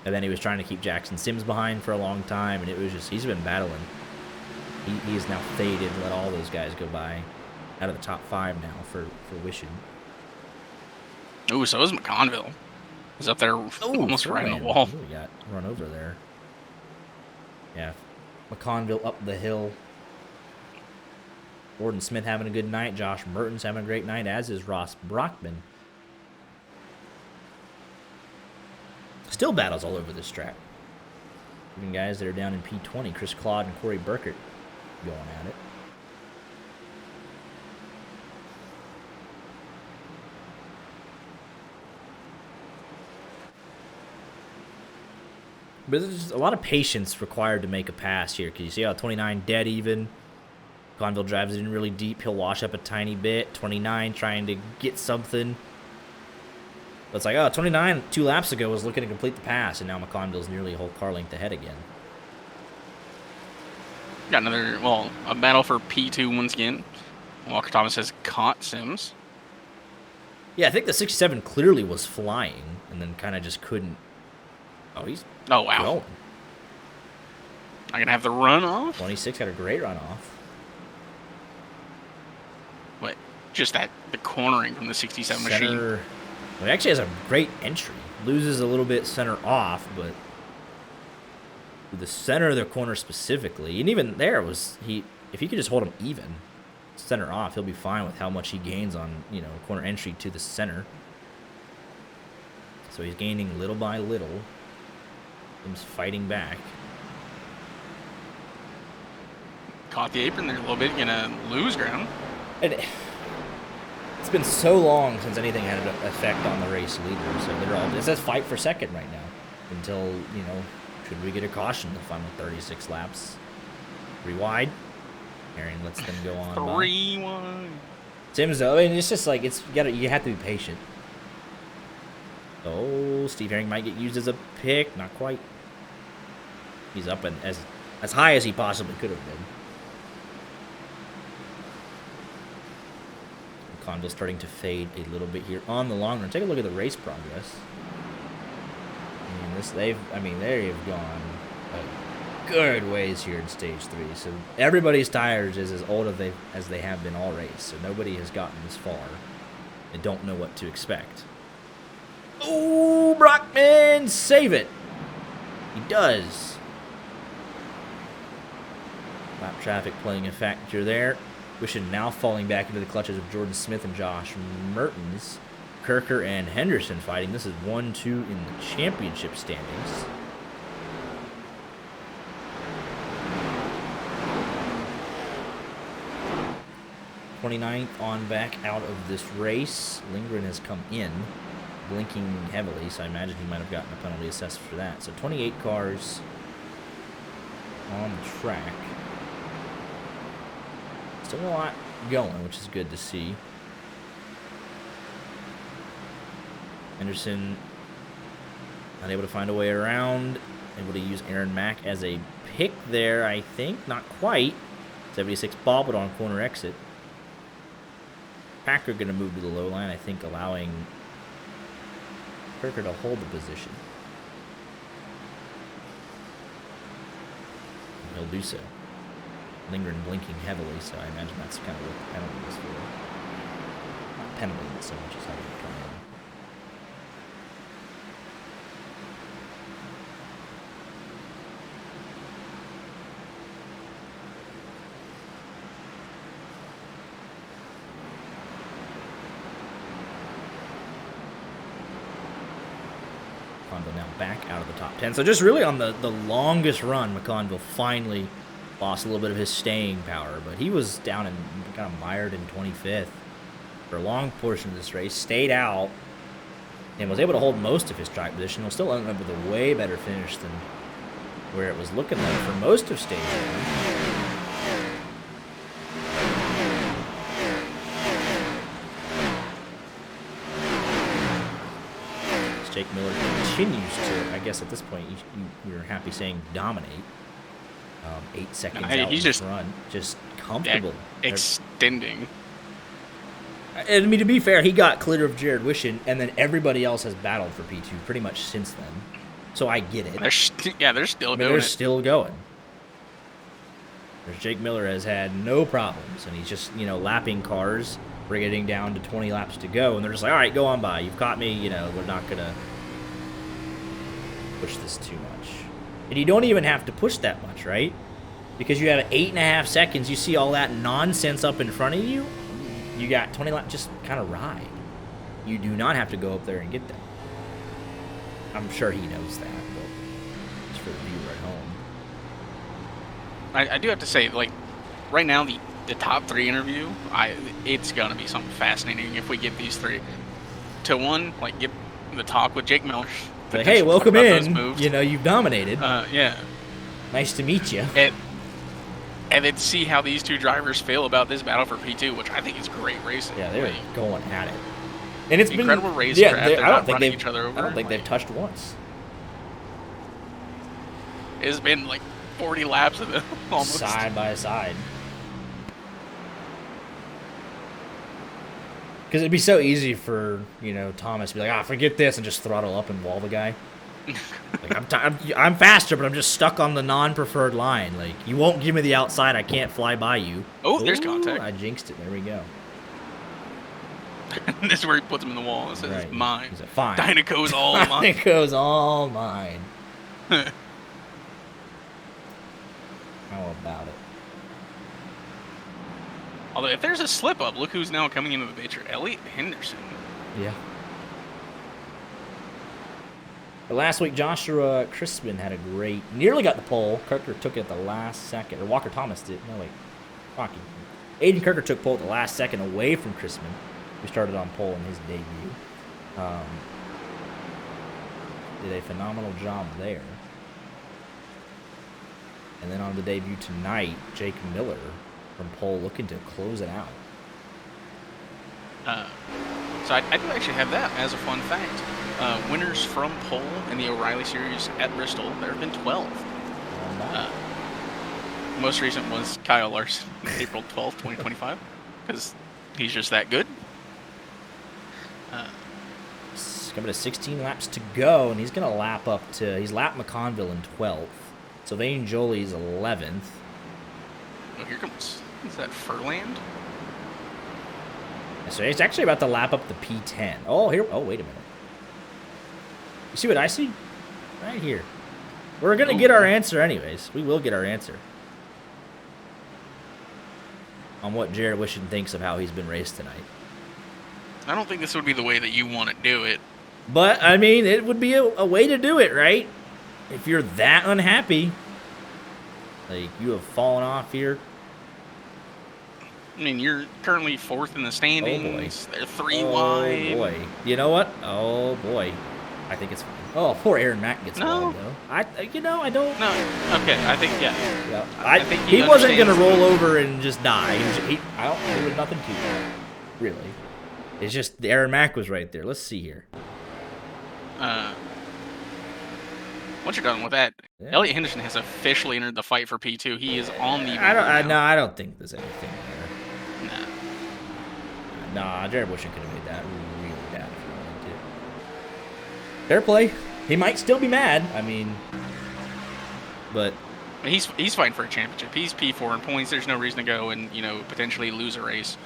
And then he was trying to keep Jackson Sims behind for a long time, and it was just, he's been battling. He is now faded and let all those guys go by. Out of the top 5 now for Wishing. Ooh, so is McConville. He's up there almost right in the wall. Ooh, we got run over there. Yeah, McConville up the hill. Gordon Smith having a good night. Josh Mertens having a great night, as is Ross Brockman. Still battles all over this track. Even guys that are down in P20, Chris Claude and Corey Burkert going at it. But there's a lot of patience required to make a pass here, because you see how 29 dead even. Conville drives it in really deep. He'll wash up a tiny bit. 29 trying to get something. But it's like, oh, 29 2 laps ago was looking to complete the pass, and now McConville's nearly a whole car length ahead again. Got another, well, a battle for P2 once again. Walker Thomas has caught Sims. Yeah, I think the 67 clearly was flying, and then kind of just couldn't. Oh, he's wow. going. Not going to have the run off? 26 had a great run off. What? Just the cornering from the 67 machine. Well, he actually has a great entry. Loses a little bit center off, but the center of the corner specifically, and even there was if he could just hold him even center off, he'll be fine with how much he gains on corner entry to the center. So he's gaining little by little. He's fighting back. Caught the apron there a little bit, gonna lose ground. And it's been so long since anything had an effect on the race leader, so they're all, it says fight for second right now until, should we get a caution the final 36 laps. 3 wide. Herring lets them go on. 3 wide. Sims, though, I mean, it's just like, you have to be patient. Oh, Steve Herring might get used as a pick. Not quite. He's up as high as he possibly could have been. Conville's starting to fade a little bit here on the long run. Take a look at the race progress. And they have gone a good ways here in stage 3. So everybody's tires is as old as they have been all race. So nobody has gotten this far and don't know what to expect. Oh, Brockman, save it. He does. Lap traffic playing a factor there. Wishing now falling back into the clutches of Jordan Smith and Josh Mertens. Kirker and Henderson fighting. This is 1-2 in the championship standings. '29th on back out of this race. Lindgren has come in, blinking heavily, so I imagine he might have gotten a penalty assessed for that. So 28 cars on the track. Still a lot going, which is good to see. Henderson not able to find a way around. Able to use Aaron Mack as a pick there, I think. Not quite. 76 bobbled on corner exit. Packer going to move to the low line, I think, allowing Kirker to hold the position. And he'll do so. Lindgren blinking heavily, so I imagine that's kind of what the penalty is for. Not penalty, but so much as having to come in. McConville now back out of the top 10. So just really on the longest run, McConville finally lost a little bit of his staying power, but he was down and kind of mired in 25th for a long portion of this race, stayed out, and was able to hold most of his track position. He'll still end up with a way better finish than where it was looking like for most of stage 1. Jake Miller continues to, I guess at this point, you're happy saying dominate. 8 seconds out he's in just front, just comfortable. Extending. And I mean, to be fair, he got clear of Jared Wishing, and then everybody else has battled for P2 pretty much since then. so I get it. They're still doing they're it. still going. Whereas Jake Miller has had no problems, and he's just, lapping cars. We're getting down to 20 laps to go, and they're just like, all right, go on by. You've caught me. We're not going to push this too much. And you don't even have to push that much, right? Because you have 8.5 seconds. You see all that nonsense up in front of you. You got 20 laps. Just kind of ride. You do not have to go up there and get them. I'm sure he knows that, but just for the viewer at home. I do have to say, like, right now, the top 3 interview, it's going to be something fascinating if we get these 3. To one, like, get the talk with Jake Miller. Like, hey, welcome in. You've dominated. Yeah. Nice to meet you. And then see how these 2 drivers feel about this battle for P2, which I think is great racing. Yeah, they're going at it. And it's incredible been racecraft. Yeah, they're not running each other over. I don't think they've touched once. It's been like 40 laps of it, almost. Side by side. Because it'd be so easy for, Thomas to be like, forget this, and just throttle up and wall the guy. Like, I'm faster, but I'm just stuck on the non-preferred line. Like, you won't give me the outside, I can't fly by you. Oh, there's contact. I jinxed it. There we go. This is where he puts him in the wall. It says, right. It's mine. He's like, fine. Dynaco's all mine. Dynaco's all mine. How about it? Although, if there's a slip-up, look who's now coming into the picture. Elliot Henderson. Yeah. But last week, Joshua Crispin had nearly got the pole. Kirker took it at the last second. Or Walker Thomas did. No, wait. Rocky. Aiden Kirker took pole at the last second away from Crispin, who started on pole in his debut. Did a phenomenal job there. And then on the debut tonight, Jake Miller from pole looking to close it out. So I do actually have that as a fun fact. Winners from pole in the O'Reilly Series at Bristol, there have been 12. Most recent was Kyle Larson, April 12th, 2025, because he's just that good. Coming to 16 laps to go, and he's going to lap up to... He's lapped McConville in 12th. Sylvain Jolie's 11th. Oh, here comes... Is that Furland? So he's actually about to lap up the P10. Oh, here... Oh, wait a minute. You see what I see? Right here. We're going to get our answer anyways. We will get our answer. On what Jared Wishon thinks of how he's been raced tonight. I don't think this would be the way that you want to do it. But, I mean, it would be a way to do it, right? If you're that unhappy. Like, you have fallen off here. I mean, you're currently 4th in the standings. Oh, boy. They're 3 wide. Oh, boy. You know what? Oh, boy. I think it's fine. Oh, poor Aaron Mack gets walled, though. I don't... No. Okay, I think, yeah. I think he wasn't going to roll over and just die. There was nothing to that, really. It's just the Aaron Mack was right there. Let's see here. Once you're done with that, yeah. Elliot Henderson has officially entered the fight for P2. He is on the... I don't think there's anything there. Nah. Nah, Jared Wishon could have made that really bad if he wanted to. Fair play. He might still be mad. I mean, but... He's fighting for a championship. He's P4 in points. There's no reason to go and, potentially lose a race.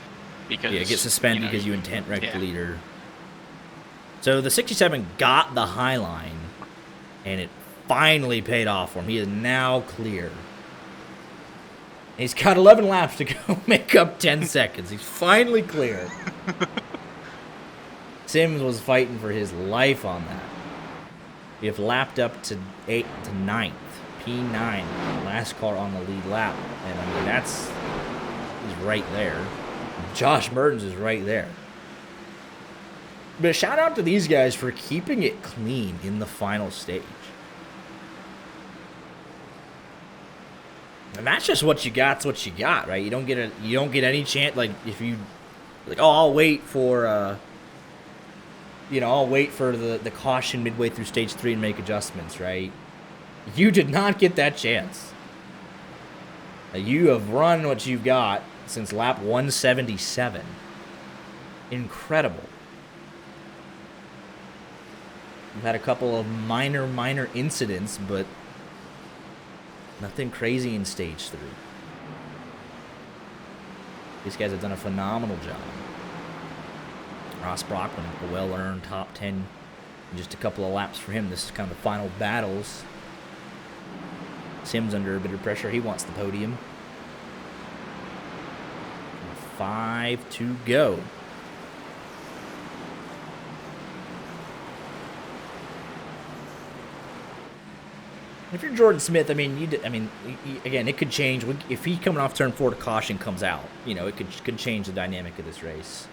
Because, get suspended because you intent wrecked the leader. So the 67 got the high line, and it finally paid off for him. He is now clear. He's got 11 laps to go, make up 10 seconds. He's finally clear. Sims was fighting for his life on that. We have lapped up to 8th to 9th. P9, last car on the lead lap. And, I mean, he's right there. Josh Mertens is right there. But shout out to these guys for keeping it clean in the final stage. And that's just what you got's what you got, right? You don't get any chance, like, if you, like, oh, I'll wait for, I'll wait for the caution midway through stage 3 and make adjustments, right? You did not get that chance. You have run what you've got since lap 177. Incredible. We've had a couple of minor incidents, but nothing crazy in stage 3. These guys have done a phenomenal job. Ross Brockman, a well-earned top 10 in just a couple of laps for him. This is kind of the final battles. Sims under a bit of pressure. He wants the podium. 5 to go. If you're Jordan Smith, again, it could change. If he coming off turn 4 to caution comes out, it could change the dynamic of this race.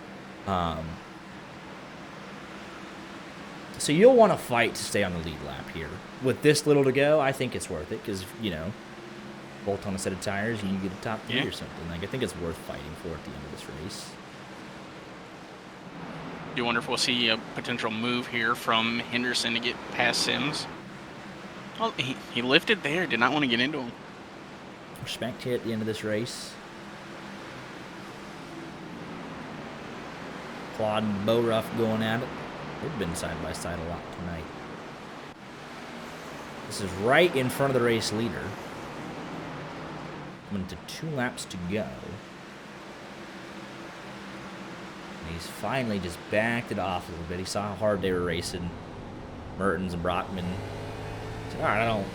So you'll want to fight to stay on the lead lap here. With this little to go, I think it's worth it because, bolt on a set of tires and you get a top 3 or something. I think it's worth fighting for at the end of this race. You wonder if we'll see a potential move here from Henderson to get past Sims. Well, he lifted there. Did not want to get into him. Respect here at the end of this race. Claude and Bo Ruff going at it. They've been side by side a lot tonight. This is right in front of the race leader. Coming to 2 laps to go. And he's finally just backed it off a little bit. He saw how hard they were racing. Mertens and Brockman. All right, I don't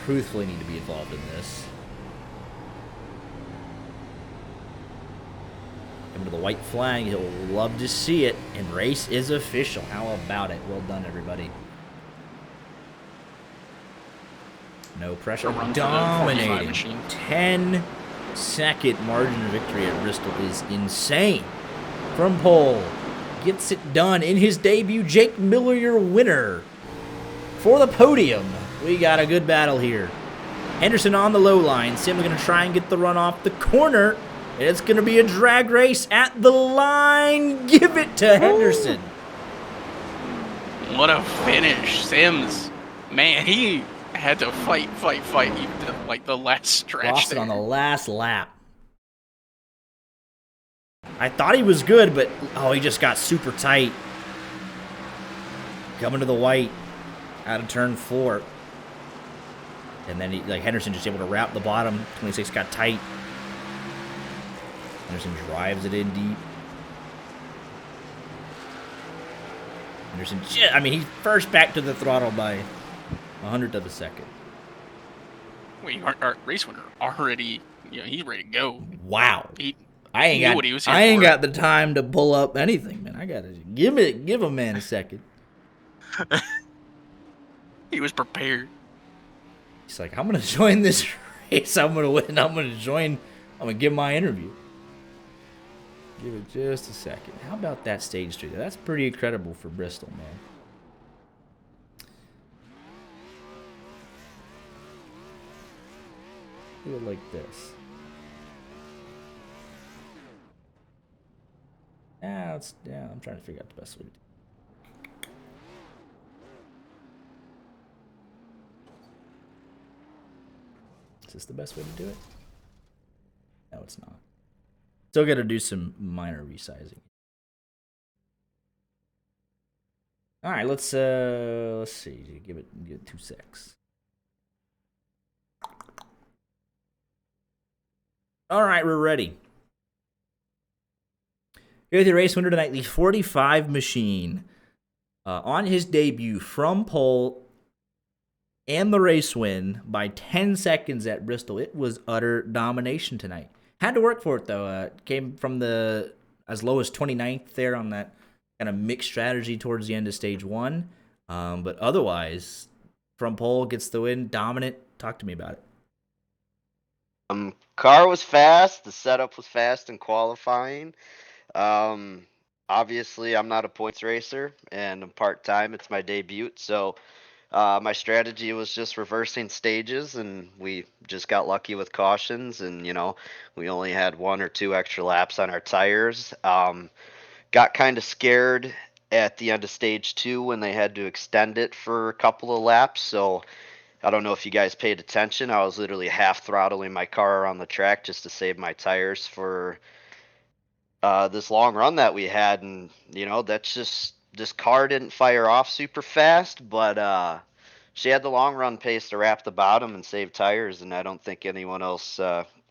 truthfully need to be involved in this. Coming to the white flag, he'll love to see it, and race is official. How about it? Well done, everybody. No pressure. Dominating. 10-second margin of victory at Bristol is insane. From pole, gets it done in his debut. Jake Miller, your winner. For the podium, we got a good battle here. Henderson on the low line. Sims going to try and get the run off the corner. It's going to be a drag race at the line. Give it to Henderson. What a finish. Sims. Man, he had to fight even to, like, the last stretch. Lost it on the last lap. I thought he was good, but, he just got super tight. Coming to the white. Out of turn 4. And then Henderson just able to wrap the bottom. 26 got tight. Henderson drives it in deep. Henderson, he's first back to the throttle by 100th of a second. Wait, our race winner already, he's ready to go. Wow. I ain't got the time to pull up anything, man. I gotta give a man a second. He was prepared. He's like, I'm gonna join this race. I'm gonna win. I'm gonna give my interview. Give it just a second. How about that stage 3? That's pretty incredible for Bristol, man. Do it like this. I'm trying to figure out the best way to do it. Is this the best way to do it? No, it's not. Still got to do some minor resizing. All right, let's see. Give it 2 secs. All right, we're ready. Here's the race winner tonight, the 45 machine. On his debut from pole and the race win by 10 seconds at Bristol. It was utter domination tonight. Had to work for it, though. Came from as low as 29th there on that kind of mixed strategy towards the end of stage 1. But otherwise, from pole, gets the win, dominant. Talk to me about it. Car was fast. The setup was fast in qualifying. Obviously, I'm not a points racer, and I'm part-time. It's my debut, so my strategy was just reversing stages, and we just got lucky with cautions, and, we only had 1 or 2 extra laps on our tires. Got kind of scared at the end of stage 2 when they had to extend it for a couple of laps, so I don't know if you guys paid attention. I was literally half throttling my car around the track just to save my tires for this long run that we had, and that's just this car didn't fire off super fast, but she had the long run pace to wrap the bottom and save tires, and I don't think anyone else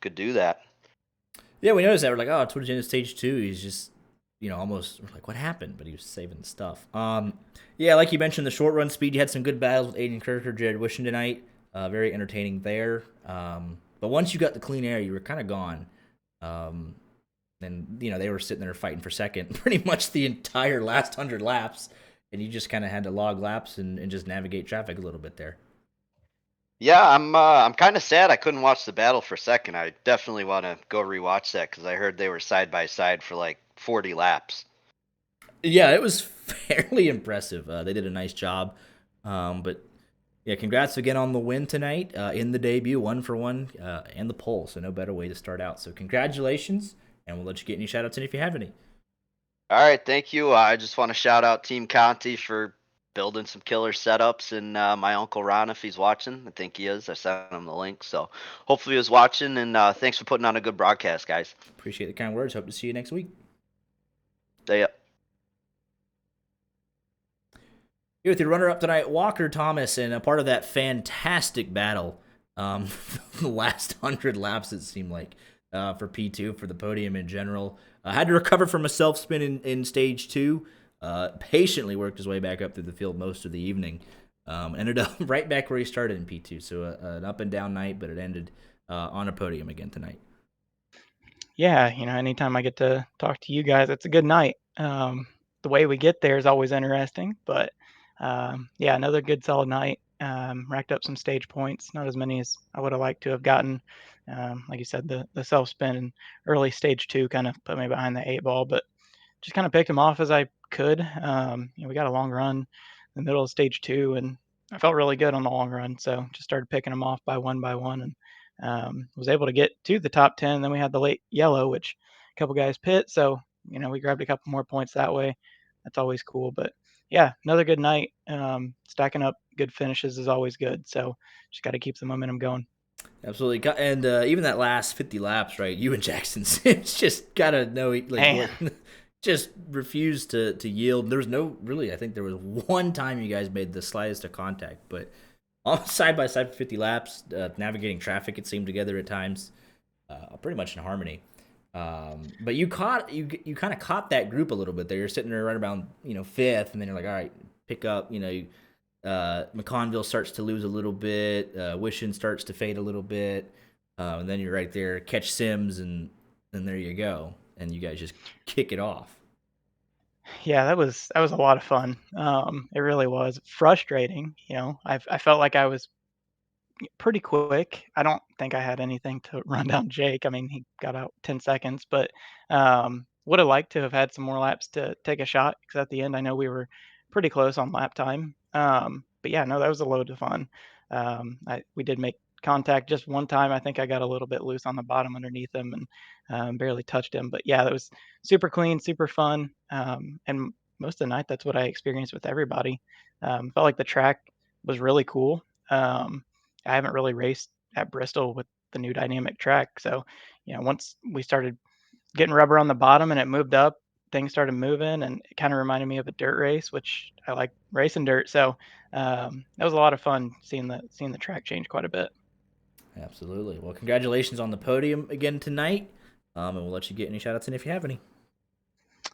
could do that. Yeah, we noticed that. We're like, oh, towards the end of stage 2, he's just, almost, we're like, what happened? But he was saving the stuff. Yeah, like you mentioned, the short run speed, you had some good battles with Aiden Kirker, Jared Wishing tonight. Very entertaining there. But once you got the clean air, you were kind of gone. And, they were sitting there fighting for second pretty much the entire last 100 laps. And you just kind of had to log laps and just navigate traffic a little bit there. Yeah, I'm kind of sad I couldn't watch the battle for second. I definitely want to go rewatch that because I heard they were side by side for like 40 laps. Yeah, it was fairly impressive. They did a nice job. But yeah, congrats again on the win tonight in the debut, 1-for-1, and the pole. So no better way to start out. So congratulations, and we'll let you get any shout outs in if you have any. All right, thank you. I just want to shout out Team Conti for building some killer setups, and my uncle Ron, if he's watching, I think he is. I sent him the link, so hopefully he was watching. And thanks for putting on a good broadcast, guys. Appreciate the kind words. Hope to see you next week. See ya. Here with your runner-up tonight, Walker Thomas, and a part of that fantastic battle. The last 100 laps, it seemed like, for P2, for the podium in general. Had to recover from a self-spin in stage 2. Patiently worked his way back up through the field most of the evening. Ended up right back where he started in P2. So an up and down night, but it ended on a podium again tonight. Yeah, anytime I get to talk to you guys, it's a good night. The way we get there is always interesting, but yeah, another good solid night. Racked up some stage points, not as many as I would have liked to have gotten. Like you said, the self spin in early stage 2 kind of put me behind the 8 ball, but just kind of picked them off as I could. We got a long run in the middle of stage 2, and I felt really good on the long run. So just started picking them off by one, and was able to get to the top 10. Then we had the late yellow, which a couple guys pit. So, we grabbed a couple more points that way. That's always cool. But yeah, another good night. Stacking up good finishes is always good. So just got to keep the momentum going. Absolutely. And even that last 50 laps, right? You and Jackson Sims just got to know, like, just refused to yield. There was no, really, I think there was one time you guys made the slightest of contact, but all side by side for 50 laps, navigating traffic, it seemed together at times, pretty much in harmony. But you kind of caught that group a little bit there. You're sitting there right around, fifth, and then you're like, all right, pick up, McConville starts to lose a little bit, Wishin starts to fade a little bit, and then you're right there, catch Sims, and there you go, and you guys just kick it off. Yeah, that was a lot of fun. It really was frustrating. I felt like I was pretty quick. I don't think I had anything to run down Jake. I mean, he got out 10 seconds, but would have liked to have had some more laps to take a shot because at the end, I know we were pretty close on lap time. But yeah, no, that was a load of fun. We did make contact just one time. I think I got a little bit loose on the bottom underneath him and barely touched him. But yeah, that was super clean, super fun. And most of the night, that's what I experienced with everybody. Felt like the track was really cool. I haven't really raced at Bristol with the new dynamic track. So, once we started getting rubber on the bottom and it moved up, things started moving and it kind of reminded me of a dirt race, which I like racing dirt. So that was a lot of fun seeing the track change quite a bit. Absolutely. Well, congratulations on the podium again tonight. And we'll let you get any shout outs in if you have any.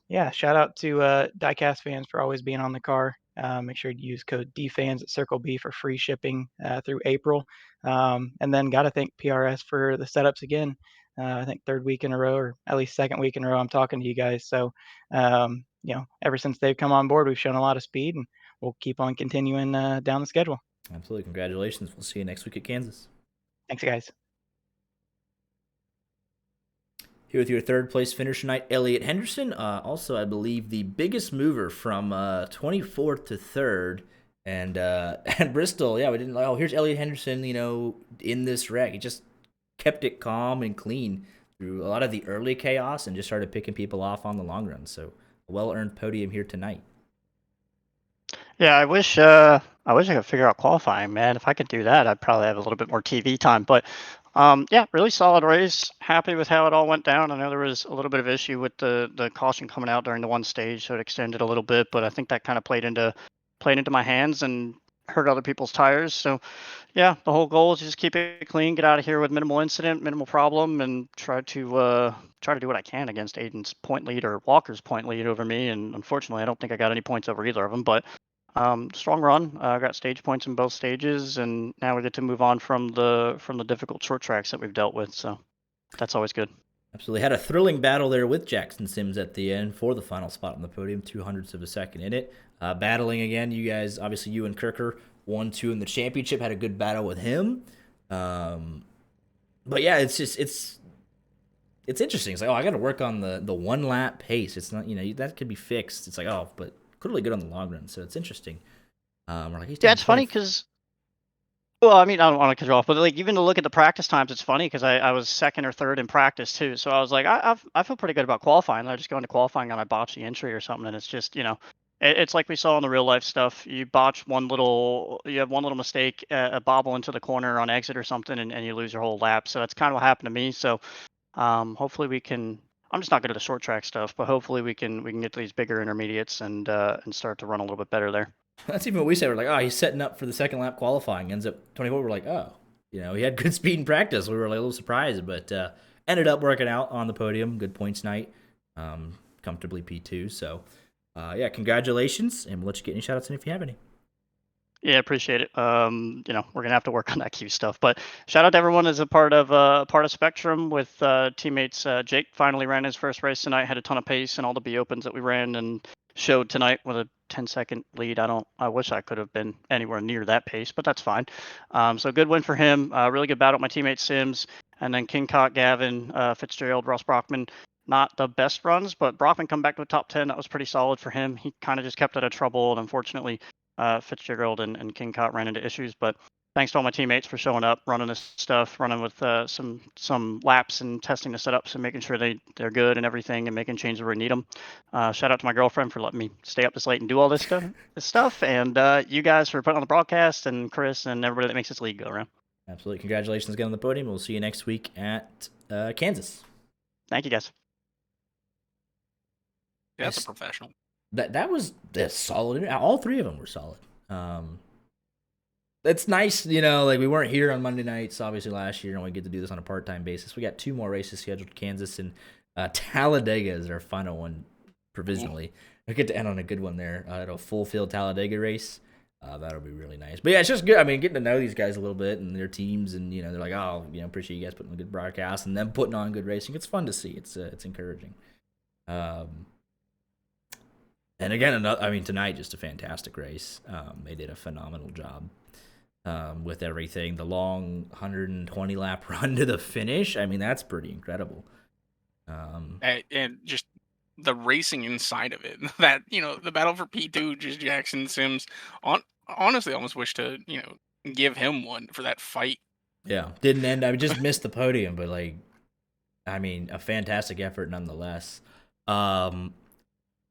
Yeah, shout out to Diecast fans for always being on the car. Make sure to use code DFANS at Circle B for free shipping through April. And then got to thank PRS for the setups again. I think third week in a row, or at least second week in a row, I'm talking to you guys. So, ever since they've come on board, we've shown a lot of speed, and we'll keep on continuing down the schedule. Absolutely. Congratulations. We'll see you next week at Kansas. Thanks, guys. Here with your third place finisher tonight, Elliot Henderson. Also, I believe the biggest mover from 24th to 3rd. And at Bristol, yeah, we didn't. Oh, here's Elliot Henderson. In this wreck, he just kept it calm and clean through a lot of the early chaos and just started picking people off on the long run. So, a well-earned podium here tonight. Yeah, I wish I could figure out qualifying, man. If I could do that, I'd probably have a little bit more TV time. But Yeah, really solid race. Happy with how it all went down. I know there was a little bit of issue with the caution coming out during the one stage, so it extended a little bit. But I think that kind of played into my hands and hurt other people's tires. So yeah, the whole goal is just keep it clean, get out of here with minimal incident, minimal problem, and try to do what I can against Aiden's point lead or Walker's point lead over me. And unfortunately, I don't think I got any points over either of them. But strong run. I got stage points in both stages, and now we get to move on from the difficult short tracks that we've dealt with. So that's always good. Absolutely. Had a thrilling battle there with Jackson Sims at the end for the final spot on the podium, 200ths of a second in it. Battling again, you guys, obviously you and Kirker, 1-2 in the championship, had a good battle with him. But yeah, it's interesting. It's like, oh, I got to work on the one lap pace. It's not, that could be fixed. It's like, oh, but clearly good on the long run. So it's interesting. We're like, Yeah, it's funny because, well, I mean, I don't want to cut you off, but like even to look at the practice times, it's funny because I was second or third in practice too. So I was like, I feel pretty good about qualifying. I just go into qualifying and I botch the entry or something, and it's just it's like we saw in the real life stuff. You botch you have one little mistake, a bobble into the corner on exit or something, and you lose your whole lap. So that's kind of what happened to me. So hopefully we can. I'm just not good at the short track stuff, but hopefully we can get to these bigger intermediates and start to run a little bit better there. That's even what we said. We're like, oh, he's setting up for the second lap qualifying. Ends up 24. We're like, oh, he had good speed in practice. We were like a little surprised, but ended up working out on the podium. Good points night. Comfortably P2. So, yeah, congratulations, and we'll let you get any shout outs in if you have any. Yeah, appreciate it. We're gonna have to work on that Q stuff. But shout out to everyone as a part of Spectrum with teammates. Jake finally ran his first race tonight, had a ton of pace in all the B opens that we ran, and showed tonight with a 10-second lead. I wish I could have been anywhere near that pace, but that's fine. So good win for him. Really good battle with my teammate Sims, and then King Cott, Gavin, Fitzgerald, Ross Brockman. Not the best runs, but Brockman come back to a top 10. That was pretty solid for him. He kind of just kept out of trouble, and unfortunately, Fitzgerald and King Cott ran into issues. But thanks to all my teammates for showing up, running this stuff, running with some laps and testing the setups and making sure they're good and everything, and making changes where we need them. Shout out to my girlfriend for letting me stay up this late and do all this stuff, and you guys for putting on the broadcast, and Chris and everybody that makes this league go around. Absolutely. Congratulations again on the podium. We'll see you next week at Kansas. Thank you, guys. Yeah, that's a professional. That's solid. All three of them were solid. It's nice, like we weren't here on Monday nights, obviously last year, and we get to do this on a part-time basis. We got 2 more races scheduled, Kansas and Talladega is our final one provisionally. We get to end on a good one there at a full field Talladega race. That'll be really nice. But yeah, it's just good. I mean, getting to know these guys a little bit and their teams, and they're like, oh, appreciate you guys putting on a good broadcast and them putting on good racing. It's fun to see. It's encouraging. And again, tonight, just a fantastic race. They did a phenomenal job with everything. The long 120 lap run to the finish. I mean, that's pretty incredible. And just the racing inside of it. That the battle for P2, just Jackson Sims. Honestly, almost wish to give him one for that fight. Yeah, didn't end. I just missed the podium, but a fantastic effort nonetheless.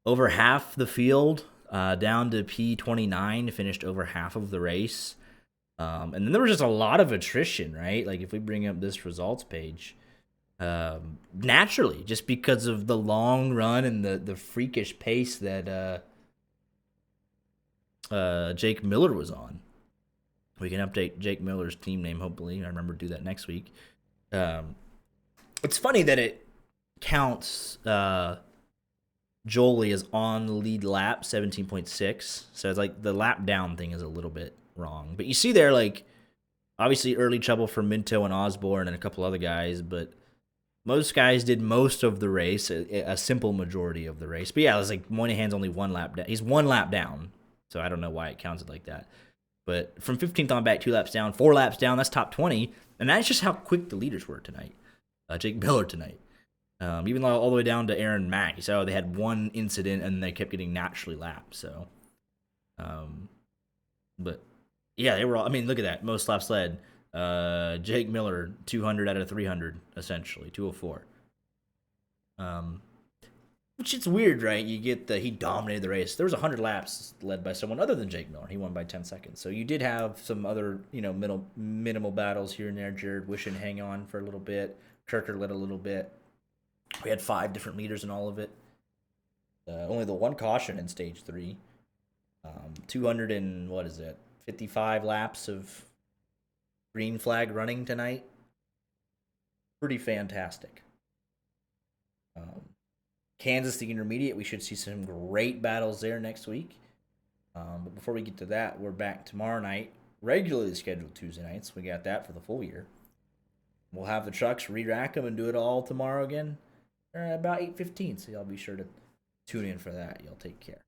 Over half the field, down to P29, finished over half of the race. And then there was just a lot of attrition, right? Like if we bring up this results page, naturally, just because of the long run and the freakish pace that Jake Miller was on. We can update Jake Miller's team name, hopefully. I remember to do that next week. It's funny that it counts Jolie is on the lead lap, 17.6. So it's like the lap down thing is a little bit wrong. But you see there, obviously early trouble for Minto and Osborne and a couple other guys, but most guys did most of the race, a simple majority of the race. But yeah, it was like Moynihan's only 1 lap down. He's 1 lap down, so I don't know why it counts it like that. But from 15th on back, 2 laps down, 4 laps down, that's top 20. And that's just how quick the leaders were tonight. Jake Miller tonight. Even all the way down to Aaron Mack. So they had 1 incident and they kept getting naturally lapped. So, but yeah, they were all, look at that. Most laps led. Jake Miller, 200 out of 300, essentially, 204. Which is weird, right? You get he dominated the race. There was 100 laps led by someone other than Jake Miller. He won by 10 seconds. So you did have some other, minimal battles here and there. Jared Wishing hang on for a little bit. Kirker led a little bit. We had 5 different leaders in all of it. Only the one caution in stage 3. 55 laps of green flag running tonight. Pretty fantastic. Kansas, the intermediate, we should see some great battles there next week. But before we get to that, we're back tomorrow night, regularly scheduled Tuesday nights. We got that for the full year. We'll have the trucks, re-rack them, and do it all tomorrow again about 8:15. So y'all be sure to tune in for that. Y'all take care.